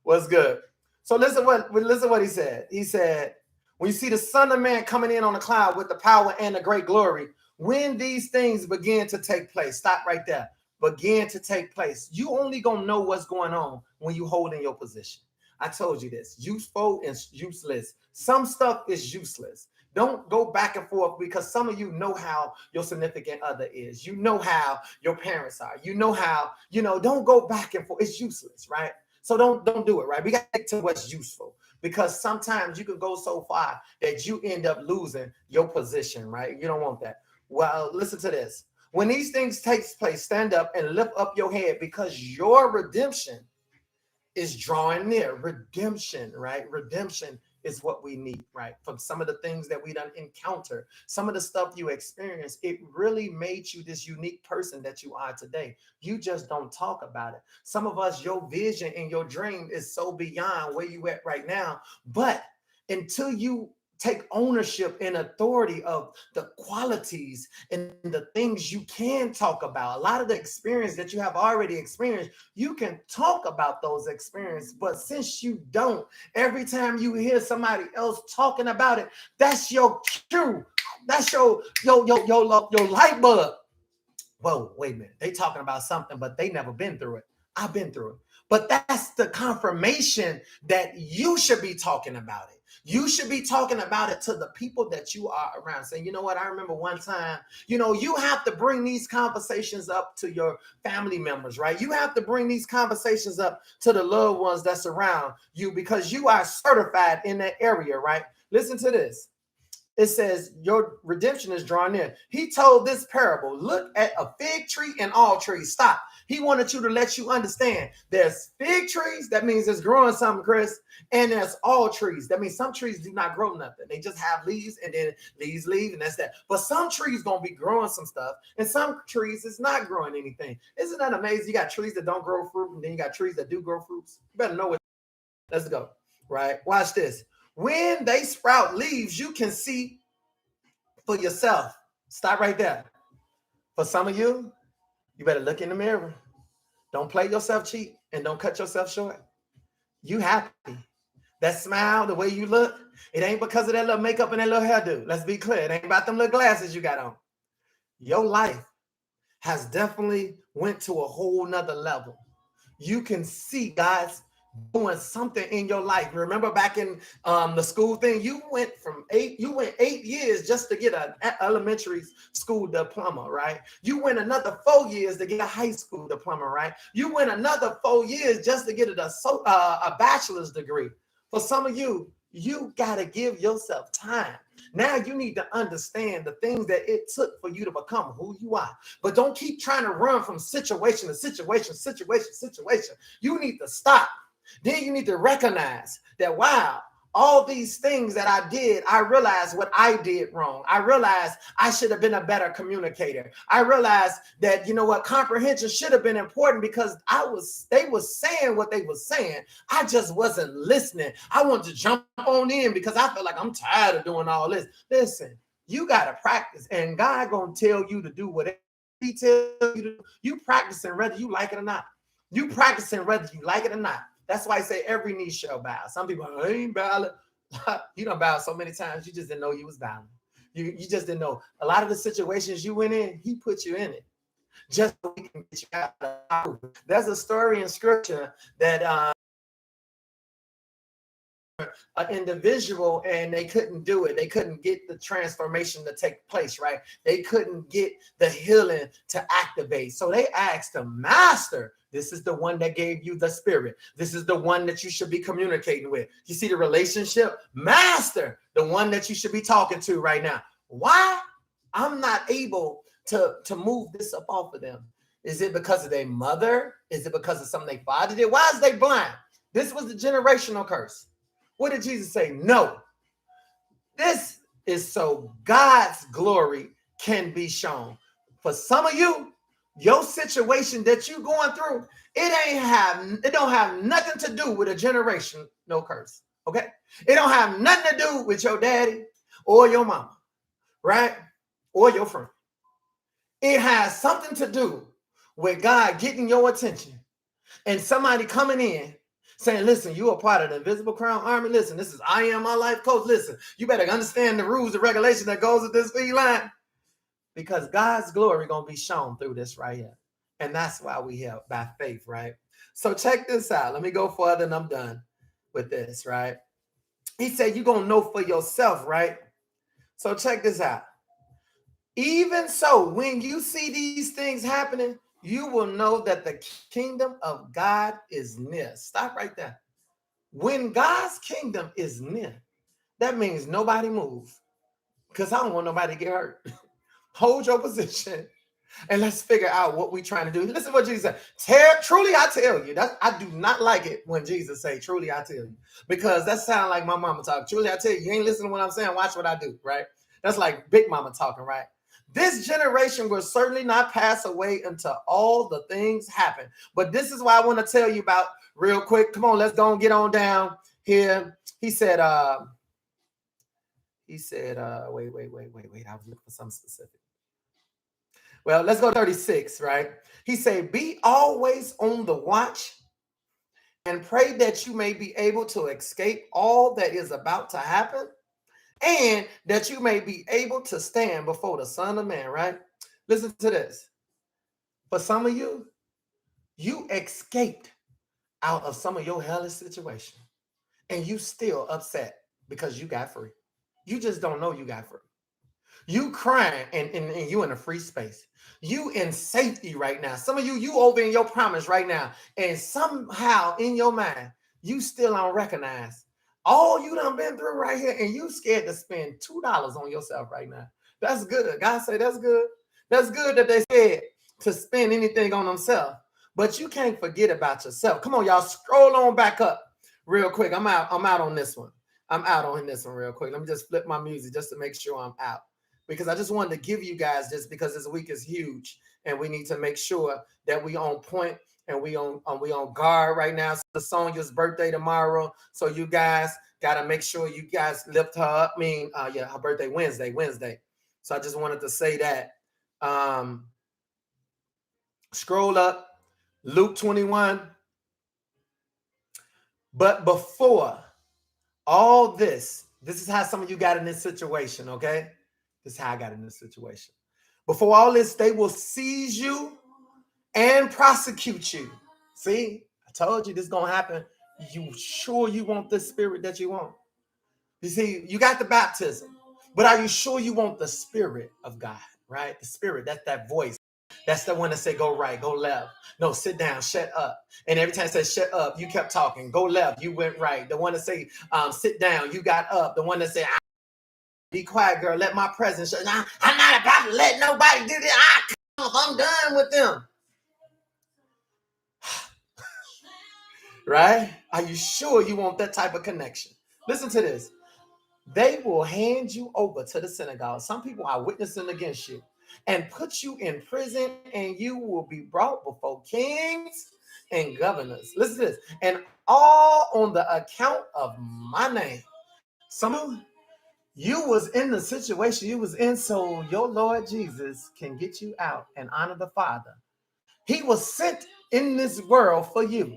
[SPEAKER 1] What's good? So listen what he said. He said, when you see the Son of Man coming in on a cloud with the power and the great glory, when these things begin to take place, stop right there. Begin to take place. You only gonna know what's going on when you hold in your position. I told you this. Useful and useless. Some stuff is useless. Don't go back and forth because some of you know how your significant other is. You know how your parents are. You know how, don't go back and forth. It's useless, right? So don't do it, right? We got to get to what's useful because sometimes you can go so far that you end up losing your position, right? You don't want that. Well, listen to this. When these things takes place, stand up and lift up your head, because your redemption is drawing near. Redemption, right? Redemption is what we need, right? From some of the things that we done encounter, some of the stuff you experience, it really made you this unique person that you are today. You just don't talk about it. Some of us, your vision and your dream is so beyond where you at right now. But until you take ownership and authority of the qualities and the things you can talk about, a lot of the experience that you have already experienced, you can talk about those experiences. But since you don't, every time you hear somebody else talking about it, that's your cue. That's your light bulb. Whoa, wait a minute. They talking about something, but they never been through it. I've been through it. But that's the confirmation that you should be talking about it. You should be talking about it to the people that you are around, saying, you know what, I remember one time, you have to bring these conversations up to your family members, right? You have to bring these conversations up to the loved ones that's around you, because you are certified in that area, right? Listen to this. It says your redemption is drawn near. He told this parable. Look at a fig tree and all trees. Stop. He wanted you to let you understand there's fig trees. That means it's growing something, Chris. And there's all trees. That means some trees do not grow nothing. They just have leaves, and then leaves leave, and that's that. But some trees going to be growing some stuff, and some trees is not growing anything. Isn't that amazing? You got trees that don't grow fruit, and then you got trees that do grow fruits. You better know what. Let's go. Right? Watch this. When they sprout leaves, you can see for yourself. Stop right there. For some of you, you better look in the mirror. Don't play yourself cheap, and don't cut yourself short. You happy. That smile, the way you look, it ain't because of that little makeup and that little hairdo. Let's be clear. It ain't about them little glasses you got on. Your life has definitely went to a whole nother level. You can see God's doing something in your life. Remember back in the school thing, you went 8 years just to get an elementary school diploma, right? You went another 4 years to get a high school diploma, right? You went another 4 years just to get a bachelor's degree. For some of you, you got to give yourself time. Now you need to understand the things that it took for you to become who you are. But don't keep trying to run from situation to situation. You need to stop. Then you need to recognize that, wow, all these things that I did, I realized what I did wrong. I realized I should have been a better communicator. I realized that, comprehension should have been important, because they were saying what they were saying. I just wasn't listening. I wanted to jump on in because I felt like I'm tired of doing all this. Listen, you got to practice, and God going to tell you to do whatever he tells you to do. You practicing whether you like it or not. You practicing whether you like it or not. That's why I say every knee shall bow. Some people, I ain't bowing. You don't bow so many times, you just didn't know you was bowing. You just didn't know. A lot of the situations you went in, he put you in it. Just so he can get you out. There's a story in scripture that an individual, and they couldn't do it. They couldn't get the transformation to take place, right? They couldn't get the healing to activate. So they asked the master, this is the one that gave you the spirit. This is the one that you should be communicating with. You see the relationship? Master, the one that you should be talking to right now. Why? I'm not able to move this up off of them. Is it because of their mother? Is it because of something their father did? Why is they blind? This was the generational curse. What did Jesus say? No. This is so God's glory can be shown. For some of you, your situation that you're going through, it don't have nothing to do with a generation, no curse. Okay? It don't have nothing to do with your daddy or your mama, right? Or your friend. It has something to do with God getting your attention and somebody coming in saying, listen, you are part of the Invisible Crown Army. Listen, this is I Am My Life Coach. Listen, you better understand the rules and regulations that goes with this feed line, because God's glory going to be shown through this right here. And that's why we help by faith, right? So check this out. Let me go further and I'm done with this, right? He said, you're going to know for yourself, right? So check this out. Even so, when you see these things happening, you will know that the kingdom of God is near. Stop right there. When God's kingdom is near, that means nobody move, because I don't want nobody to get hurt. Hold your position. And let's figure out what we're trying to do. Listen to what Jesus said. Truly I tell you. I do not like it when Jesus say, truly I tell you. Because that sounds like my mama talking. Truly I tell you, you ain't listening to what I'm saying. Watch what I do, right? That's like Big Mama talking, right? This generation will certainly not pass away until all the things happen. But this is why I want to tell you about real quick. Come on, let's go and get on down here. He said, wait. I was looking for something specific. Well, let's go 36, right? He said, be always on the watch and pray that you may be able to escape all that is about to happen and that you may be able to stand before the Son of Man, right? Listen to this. For some of you, you escaped out of some of your hellish situation and you still upset because you got free. You just don't know you got free. You crying and you in a free space. You in safety right now. Some of you over in your promise right now. And somehow in your mind, you still unrecognized. All you done been through right here, and you scared to spend $2 on yourself right now. That's good. God say that's good. That's good that they said to spend anything on themselves. But you can't forget about yourself. Come on, y'all, scroll on back up real quick. I'm out on this one. I'm out on this one real quick. Let me just flip my music just to make sure I'm out. Because I just wanted to give you guys this because this week is huge and we need to make sure that we on point and we on guard right now. So Sonia's birthday tomorrow. So you guys got to make sure you guys lift her up. Her birthday Wednesday. So I just wanted to say that. Scroll up, Luke 21. But before all this is how some of you got in this situation, okay? This is how I got in this situation. Before all this, they will seize you and prosecute you. See, I told you this is going to happen. You sure you want the spirit that you want? You see, you got the baptism, but are you sure you want the spirit of God, right? The spirit, that's that voice. That's the one that say, go right, go left. No, sit down, shut up. And every time it says shut up, you kept talking. Go left, you went right. The one that say, sit down, you got up. The one that say, be quiet, girl. Let my presence show. I'm not about to let nobody do this. I'm done with them. Right? Are you sure you want that type of connection? Listen to this. They will hand you over to the synagogue. Some people are witnessing against you and put you in prison, and you will be brought before kings and governors. Listen to this. And all on the account of my name. Some of you was in the situation you was in so your Lord Jesus can get you out and honor the Father. He was sent in this world for you,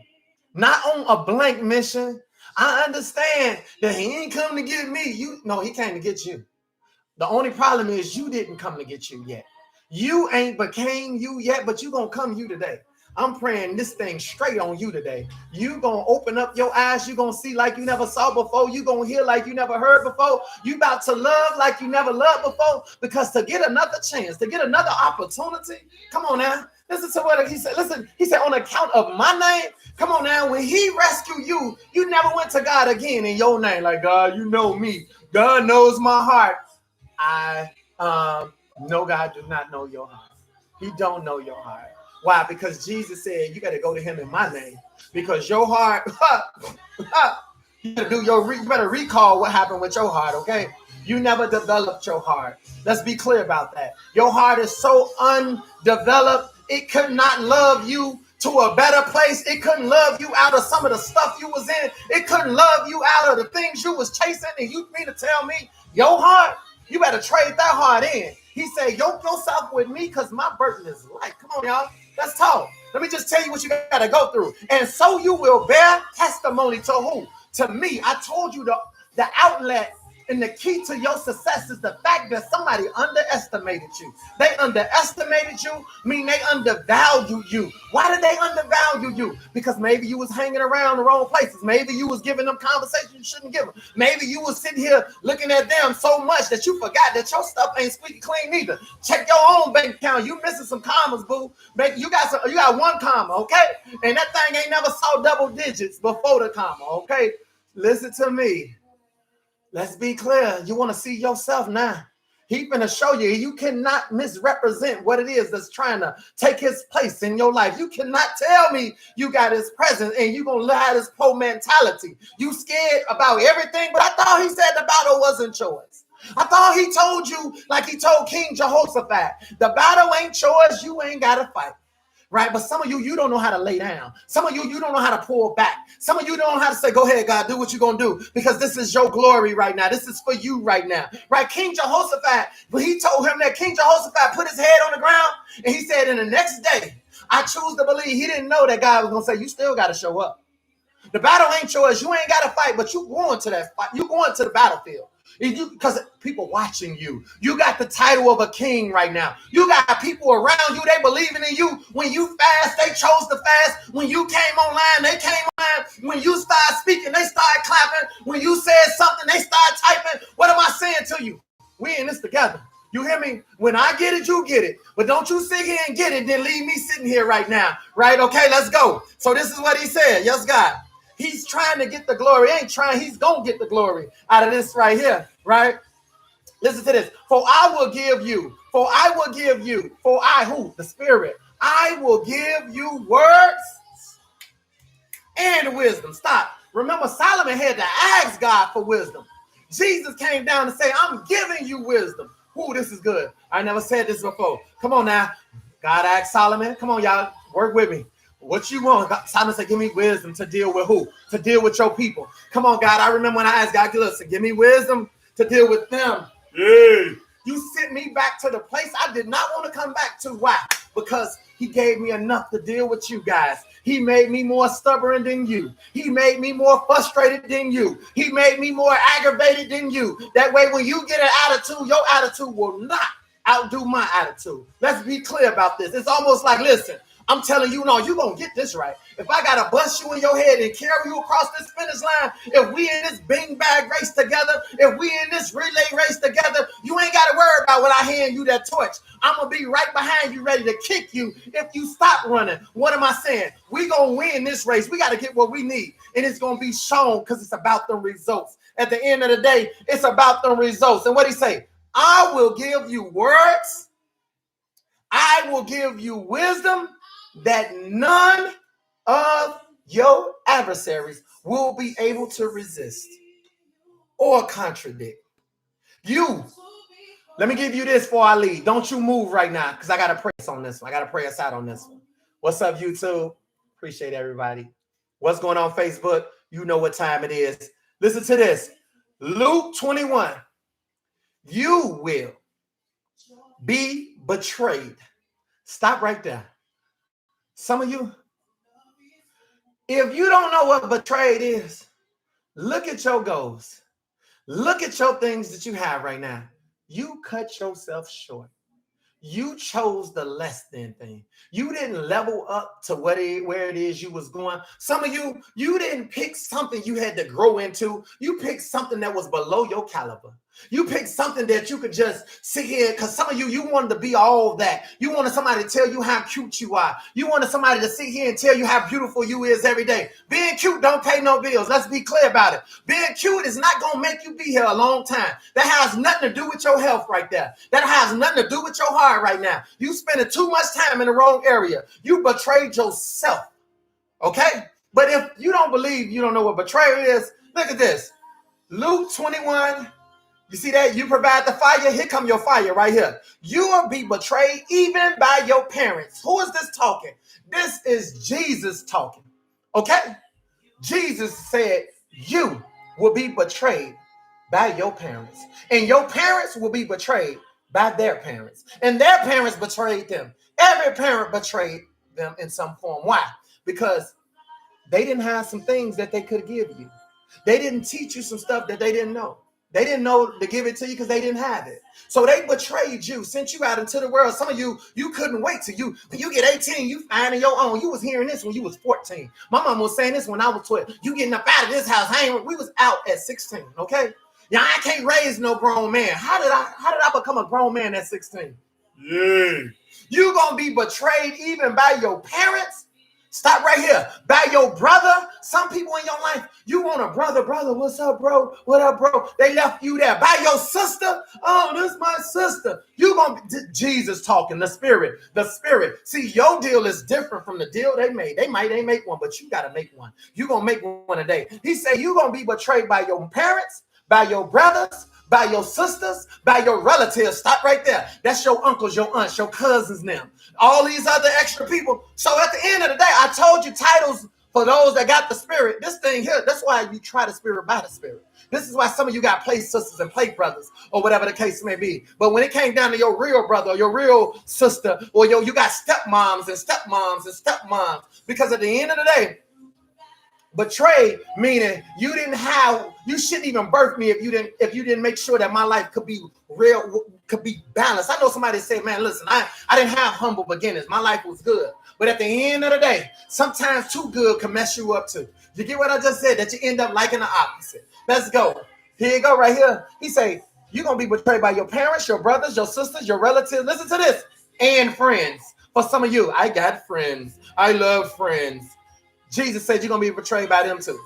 [SPEAKER 1] not on a blank mission. I understand that he ain't come to get me. He came to get you. The only problem is you didn't come to get you yet. You ain't became you yet, but you gonna come you today. I'm praying this thing straight on you today. You gonna open up your eyes. You gonna see like you never saw before. You gonna hear like you never heard before. You about to love like you never loved before. Because to get another chance, to get another opportunity, come on now. Listen to what he said. Listen, he said, on account of my name, come on now. When he rescued you, you never went to God again in your name. Like, God, you know me. God knows my heart. No, God do not know your heart. He don't know your heart. Why? Because Jesus said you got to go to him in my name. Because your heart, you better recall what happened with your heart, okay? You never developed your heart. Let's be clear about that. Your heart is so undeveloped, it could not love you to a better place. It couldn't love you out of some of the stuff you was in. It couldn't love you out of the things you was chasing. And you mean to tell me your heart, you better trade that heart in. He said, yoke yourself with me because my burden is light. Come on, y'all. Let's talk. Let me just tell you what you got to go through. And so you will bear testimony to who? To me. I told you the outlet and the key to your success is the fact that somebody underestimated you. They underestimated you, mean they undervalued you. Why did they undervalue you? Because maybe you was hanging around the wrong places. Maybe you was giving them conversations you shouldn't give them. Maybe you was sitting here looking at them so much that you forgot that your stuff ain't squeaky clean either. Check your own bank account. You missing some commas, boo. You got one comma, okay? And that thing ain't never saw double digits before the comma, okay? Listen to me. Let's be clear. You want to see yourself now. He finna show you. You cannot misrepresent what it is that's trying to take his place in your life. You cannot tell me you got his presence and you gonna have this poor mentality. You scared about everything, but I thought he said the battle wasn't yours. I thought he told you, like he told King Jehoshaphat, the battle ain't yours, you ain't gotta fight. Right? But some of you don't know how to lay down. Some of you don't know how to pull back. Some of you don't know how to say, go ahead, God, do what you're going to do, because this is your glory right now. This is for you right now. Right? King Jehoshaphat, when he told him that, King Jehoshaphat put his head on the ground and he said, in the next day, I choose to believe. He didn't know that God was going to say, you still got to show up. The battle ain't yours. You ain't got to fight, but you going to that fight. You going to the battlefield. Because people watching you. You got the title of a king right now. You got people around you. They believing in you. When you fast, they chose to fast. When you came online, they came online. When you started speaking, they started clapping. When you said something, they started typing. What am I saying to you? We in this together. You hear me? When I get it, you get it. But don't you sit here and get it, then leave me sitting here right now. Right? Okay, let's go. So this is what he said. Yes, God. He's trying to get the glory. He ain't trying. He's going to get the glory out of this right here, right? Listen to this. For I will give you, for I who? The Spirit. I will give you words and wisdom. Stop. Remember, Solomon had to ask God for wisdom. Jesus came down and said, I'm giving you wisdom. Ooh, this is good. I never said this before. Come on now. God asked Solomon. Come on, y'all. Work with me. What you want? Solomon said, give me wisdom to deal with who? To deal with your people. Come on, God. I remember when I asked God, listen, give me wisdom to deal with them. Yeah. You sent me back to the place I did not want to come back to. Why? Because he gave me enough to deal with you guys. He made me more stubborn than you. He made me more frustrated than you. He made me more aggravated than you. That way, when you get an attitude, your attitude will not outdo my attitude. Let's be clear about this. It's almost like, listen, I'm telling you, no, you're going to get this right. If I got to bust you in your head and carry you across this finish line, if we in this bing bag race together, if we in this relay race together, you ain't got to worry about when I hand you that torch. I'm going to be right behind you ready to kick you if you stop running. What am I saying? We going to win this race. We got to get what we need. And it's going to be shown because it's about the results. At the end of the day, it's about the results. And what he say? I will give you words. I will give you wisdom that none of your adversaries will be able to resist or contradict. You, let me give you this before I leave. Don't you move right now, because I got to pray us on this one. I got to pray us out on this one. What's up, YouTube? Appreciate everybody. What's going on, Facebook? You know what time it is. Listen to this. Luke 21. You will be betrayed. Stop right there. Some of you, if you don't know what betrayed is, look at your goals. Look at your things that you have right now. You cut yourself short. You chose the less than thing. You didn't level up to where it is you was going. Some of you, you didn't pick something you had to grow into. You picked something that was below your caliber. You picked something that you could just sit here, because some of you, you wanted to be all that. You wanted somebody to tell you how cute you are. You wanted somebody to sit here and tell you how beautiful you is every day. Being cute don't pay no bills. Let's be clear about it. Being cute is not going to make you be here a long time. That has nothing to do with your health right there. That has nothing to do with your heart right now. You spending too much time in the wrong area. You betrayed yourself. Okay? But if you don't believe, you don't know what betrayal is, look at this. Luke 21. You see that? You provide the fire. Here come your fire right here. You will be betrayed even by your parents. Who is this talking? This is Jesus talking. Okay? Jesus said you will be betrayed by your parents. And your parents will be betrayed by their parents. And their parents betrayed them. Every parent betrayed them in some form. Why? Because they didn't have some things that they could give you. They didn't teach you some stuff that they didn't know. They didn't know to give it to you because they didn't have it. So they betrayed you, sent you out into the world. Some of you, you couldn't wait till when you get 18, you finding your own. You was hearing this when you was 14. My mom was saying this when I was 12. You getting up out of this house. We was out at 16, okay? Yeah, I can't raise no grown man. How did I become a grown man at 16? Yeah. You gonna be betrayed even by your parents? Stop right here. By your brother. Some people in your life, you want a brother. Brother, what's up, bro? What up, bro? They left you there. By your sister. Oh, this is my sister. You gonna be Jesus talking, the spirit. The spirit. See, your deal is different from the deal they made. They ain't make one, but you gotta make one. You gonna make one a day. He said you gonna be betrayed by your parents, by your brothers, by your sisters, by your relatives. Stop right there. That's your uncles, your aunts, your cousins, them. All these other extra people. So at the end of the day, I told you titles for those that got the spirit. This thing here, that's why you try the spirit by the spirit. This is why some of you got play sisters and play brothers or whatever the case may be. But when it came down to your real brother or your real sister or you got stepmoms and stepmoms, because at the end of the day, betray meaning you shouldn't even birth me if you didn't make sure that my life could be real, could be balanced. I know somebody said, man, listen, I didn't have humble beginnings. My life was good. But at the end of the day, sometimes too good can mess you up too. You get what I just said? That you end up liking the opposite. Let's go. Here you go right here. He say, you're going to be betrayed by your parents, your brothers, your sisters, your relatives. Listen to this. And friends. For some of you, I got friends. I love friends. Jesus said you're going to be betrayed by them too.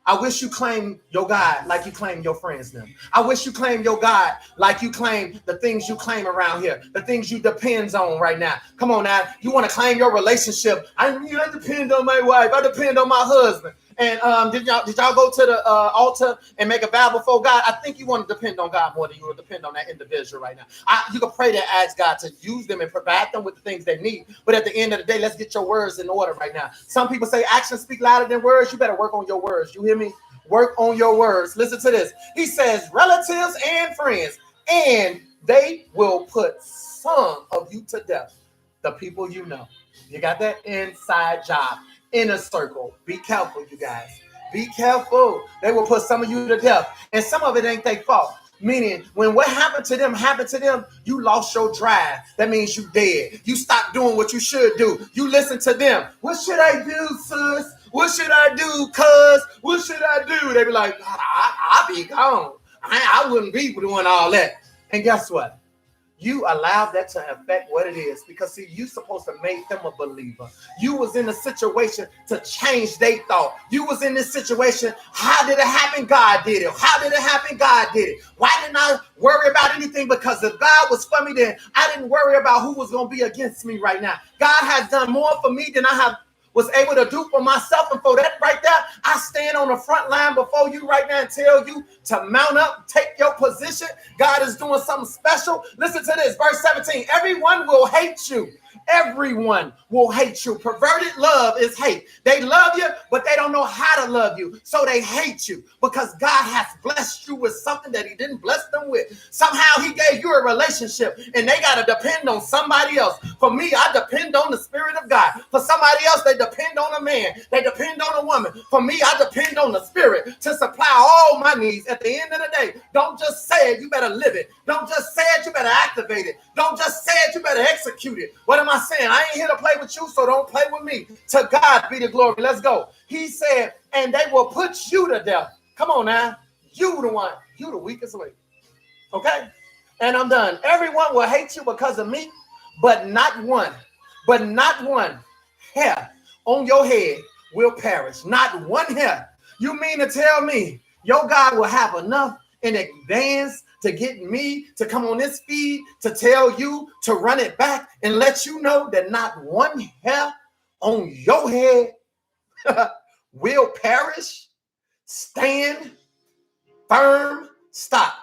[SPEAKER 1] I wish you claim your God like you claim your friends now. I wish you claim your God like you claim the things you claim around here, the things you depend on right now. Come on now. You want to claim your relationship. I depend on my wife. I depend on my husband. And did y'all go to the altar and make a vow before God? I think you want to depend on God more than you will depend on that individual right now. You can pray to ask God to use them and provide them with the things they need. But at the end of the day, let's get your words in order right now. Some people say actions speak louder than words. You better work on your words. You hear me? Work on your words. Listen to this. He says relatives and friends, and they will put some of you to death. The people you know. You got that inside job. Inner circle. Be careful, you guys. Be careful. They will put some of you to death. And some of it ain't their fault. Meaning, when what happened to them, you lost your drive. That means you dead. You stopped doing what you should do. You listen to them. What should I do, sis? What should I do, cuz? What should I do? They be like, I'll be gone. I wouldn't be doing all that. And guess what? You allowed that to affect what it is, because see, you supposed to make them a believer. You was in a situation to change their thought. You was in this situation. How did it happen? God did it. How did it happen? God did it. Why didn't I worry about anything? Because if God was for me, then I didn't worry about who was going to be against me right now. God has done more for me than I was able to do for myself. And for that right there, I stand on the front line before you right now and tell you to mount up, take your position. God is doing something special. Listen to this, verse 17. Everyone will hate you. Everyone will hate you. Perverted love is hate. They love you, but they don't know how to love you. So they hate you because God has blessed you with something that he didn't bless them with. Somehow he gave you a relationship and they got to depend on somebody else. For me, I depend on the Spirit of God. For somebody else, they depend on a man. They depend on a woman. For me, I depend on the Spirit to supply all my needs. At the end of the day, don't just say it, you better live it. Don't just say it, you better activate it. Don't just say it, you better execute it. What am I saying? I ain't here to play with you, so don't play with me. To God be the glory. Let's go. He said, and they will put you to death. Come on now. You the one. You the weakest link. Okay? And I'm done. Everyone will hate you because of me, but not one hair on your head will perish. Not one hair. You mean to tell me your God will have enough in advance to get me to come on this feed to tell you to run it back and let you know that not one hair on your head will perish? Stand firm. Stop.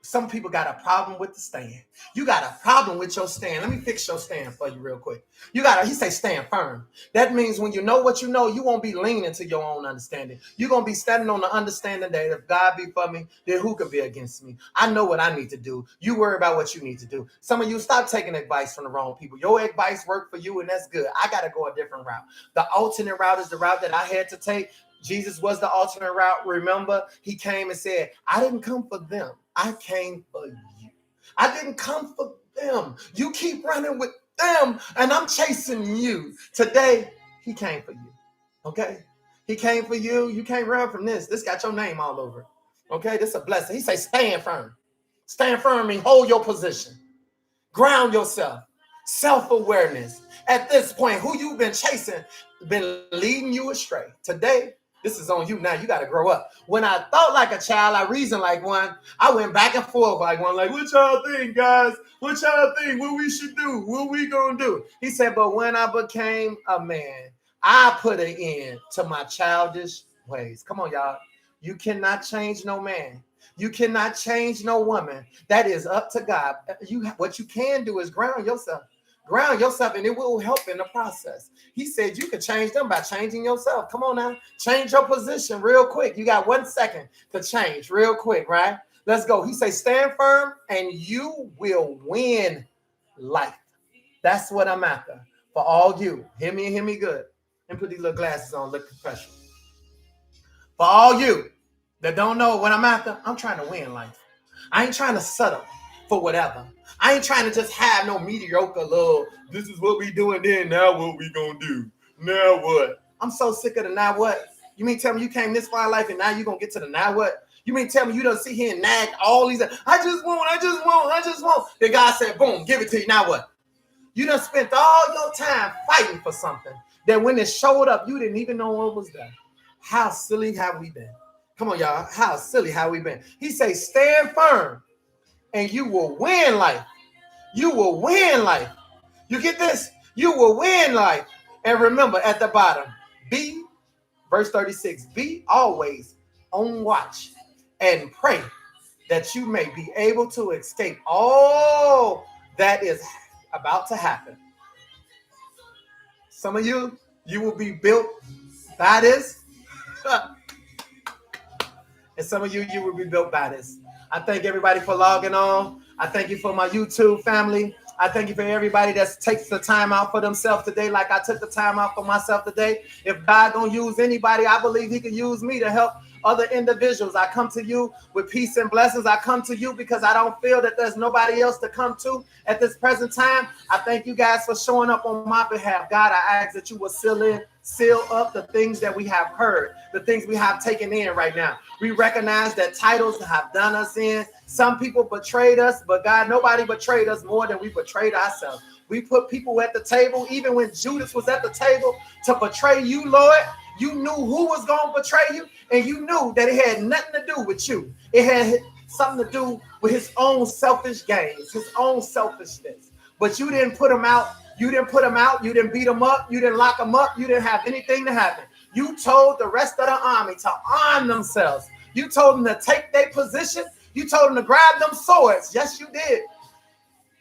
[SPEAKER 1] Some people got a problem with the stand. You got a problem with your stand. Let me fix your stand for you real quick. He say stand firm. That means when you know what you know, you won't be leaning to your own understanding. You're going to be standing on the understanding that if God be for me, then who could be against me? I know what I need to do. You worry about what you need to do. Some of you stop taking advice from the wrong people. Your advice worked for you and that's good. I got to go a different route. The alternate route is the route that I had to take. Jesus was the alternate route. Remember, he came and said, I didn't come for them. I came for you. I didn't come for them. You keep running with them and I'm chasing you. Today, he came for you. Okay? He came for you. You can't run from this. This got your name all over it. Okay? This is a blessing. He say, stand firm. Stand firm and hold your position. Ground yourself. Self-awareness. At this point, who you've been chasing, been leading you astray. Today, this is on you now. You got to grow up. When I thought like a child, I reasoned like one. I went back and forth like one. Like, what y'all think, guys? What y'all think? What we should do? What we gonna do? He said, but when I became a man, I put an end to my childish ways. Come on, y'all. You cannot change no man. You cannot change no woman. That is up to God. What you can do is ground yourself. Ground yourself, and it will help in the process. He said you can change them by changing yourself. Come on now. Change your position real quick. You got 1 second to change real quick, right? Let's go. He said, stand firm, and you will win life. That's what I'm after. For all you. Hear me and hear me good. And put these little glasses on, look professional. For all you that don't know what I'm after, I'm trying to win life. I ain't trying to settle for whatever. I ain't trying to just have no mediocre little, this is what we doing then, now what we gonna do? Now what? I'm so sick of the now what. You mean tell me you came this far in life and now you gonna get to the now what? You mean tell me you don't sit here and nag all these, I just want. Then God said, boom, give it to you, now what? You done spent all your time fighting for something that when it showed up, you didn't even know what was there. How silly have we been? Come on, y'all. How silly have we been? He say, stand firm and you will win life. You will win life. You get this? You will win life. And remember at the bottom, be, verse 36, be always on watch and pray that you may be able to escape all that is about to happen. Some of you will be built by this. And some of you will be built by this. I thank everybody for logging on. I thank you for my YouTube family. I thank you for everybody that takes the time out for themselves today, like I took the time out for myself today. If God gonna use anybody, I believe he can use me to help other individuals. I come to you with peace and blessings. I come to you because I don't feel that there's nobody else to come to at this present time. I thank you guys for showing up on my behalf. God, I ask that you will seal up the things that we have heard, the things we have taken in right now. We recognize that titles have done us in. Some people betrayed us, but God, nobody betrayed us more than we betrayed ourselves. We put people at the table, even when Judas was at the table to betray you, Lord. You knew who was going to betray you, and you knew that it had nothing to do with you. It had something to do with his own selfish gains, his own selfishness. But you didn't put him out. You didn't put him out. You didn't beat him up. You didn't lock him up. You didn't have anything to happen. You told the rest of the army to arm themselves. You told them to take their position. You told them to grab them swords. Yes, you did.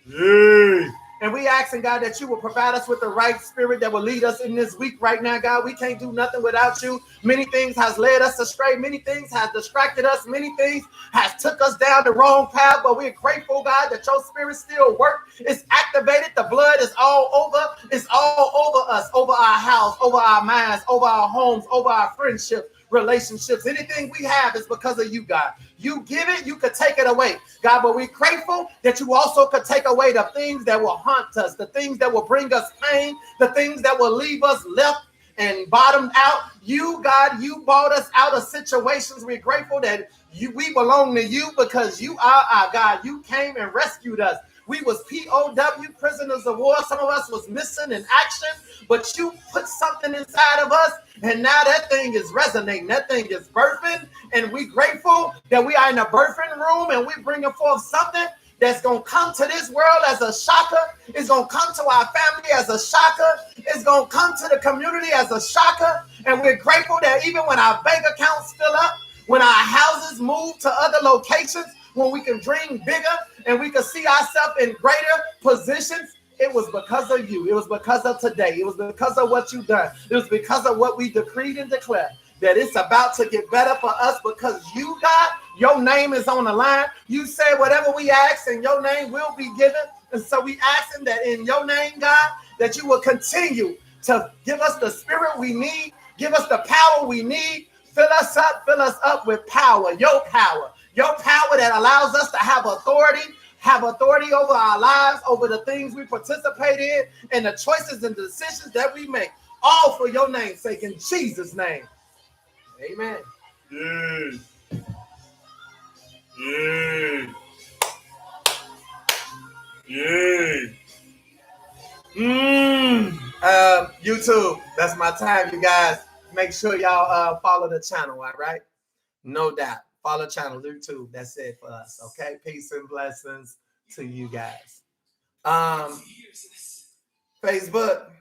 [SPEAKER 1] Yay. And we asking, God, that you will provide us with the right spirit that will lead us in this week right now, God. We can't do nothing without you. Many things has led us astray. Many things has distracted us. Many things has took us down the wrong path. But we're grateful, God, that your spirit still works. It's activated. The blood is all over. It's all over us, over our house, over our minds, over our homes, over our friendships, relationships. Anything we have is because of you, God. You give it, you could take it away, God, but we're grateful that you also could take away the things that will haunt us, the things that will bring us pain, the things that will leave us left and bottomed out. You, God, you brought us out of situations. We're grateful that we belong to you because you are our God. You came and rescued us. We was POW, prisoners of war. Some of us was missing in action, but you put something inside of us, and now that thing is resonating. That thing is birthing, and we grateful that we are in a birthing room, and we bringing forth something that's going to come to this world as a shocker. It's going to come to our family as a shocker. It's going to come to the community as a shocker, and we're grateful that even when our bank accounts fill up, when our houses move to other locations, when we can dream bigger and we can see ourselves in greater positions, it was because of you. It was because of today. It was because of what you've done. It was because of what we decreed and declared, that it's about to get better for us because you, God, your name is on the line. You said whatever we ask in your name will be given. And so we ask him that in your name, God, that you will continue to give us the spirit we need, give us the power we need. Fill us up with power, your power that allows us to have authority over our lives, over the things we participate in, and the choices and decisions that we make, all for your name's sake, in Jesus' name. Amen. Yay. Yay. YouTube, that's my time, you guys. Make sure y'all follow the channel, all right? No doubt. Follow the channel, YouTube. That's it for us. Okay. Peace and blessings to you guys. Facebook.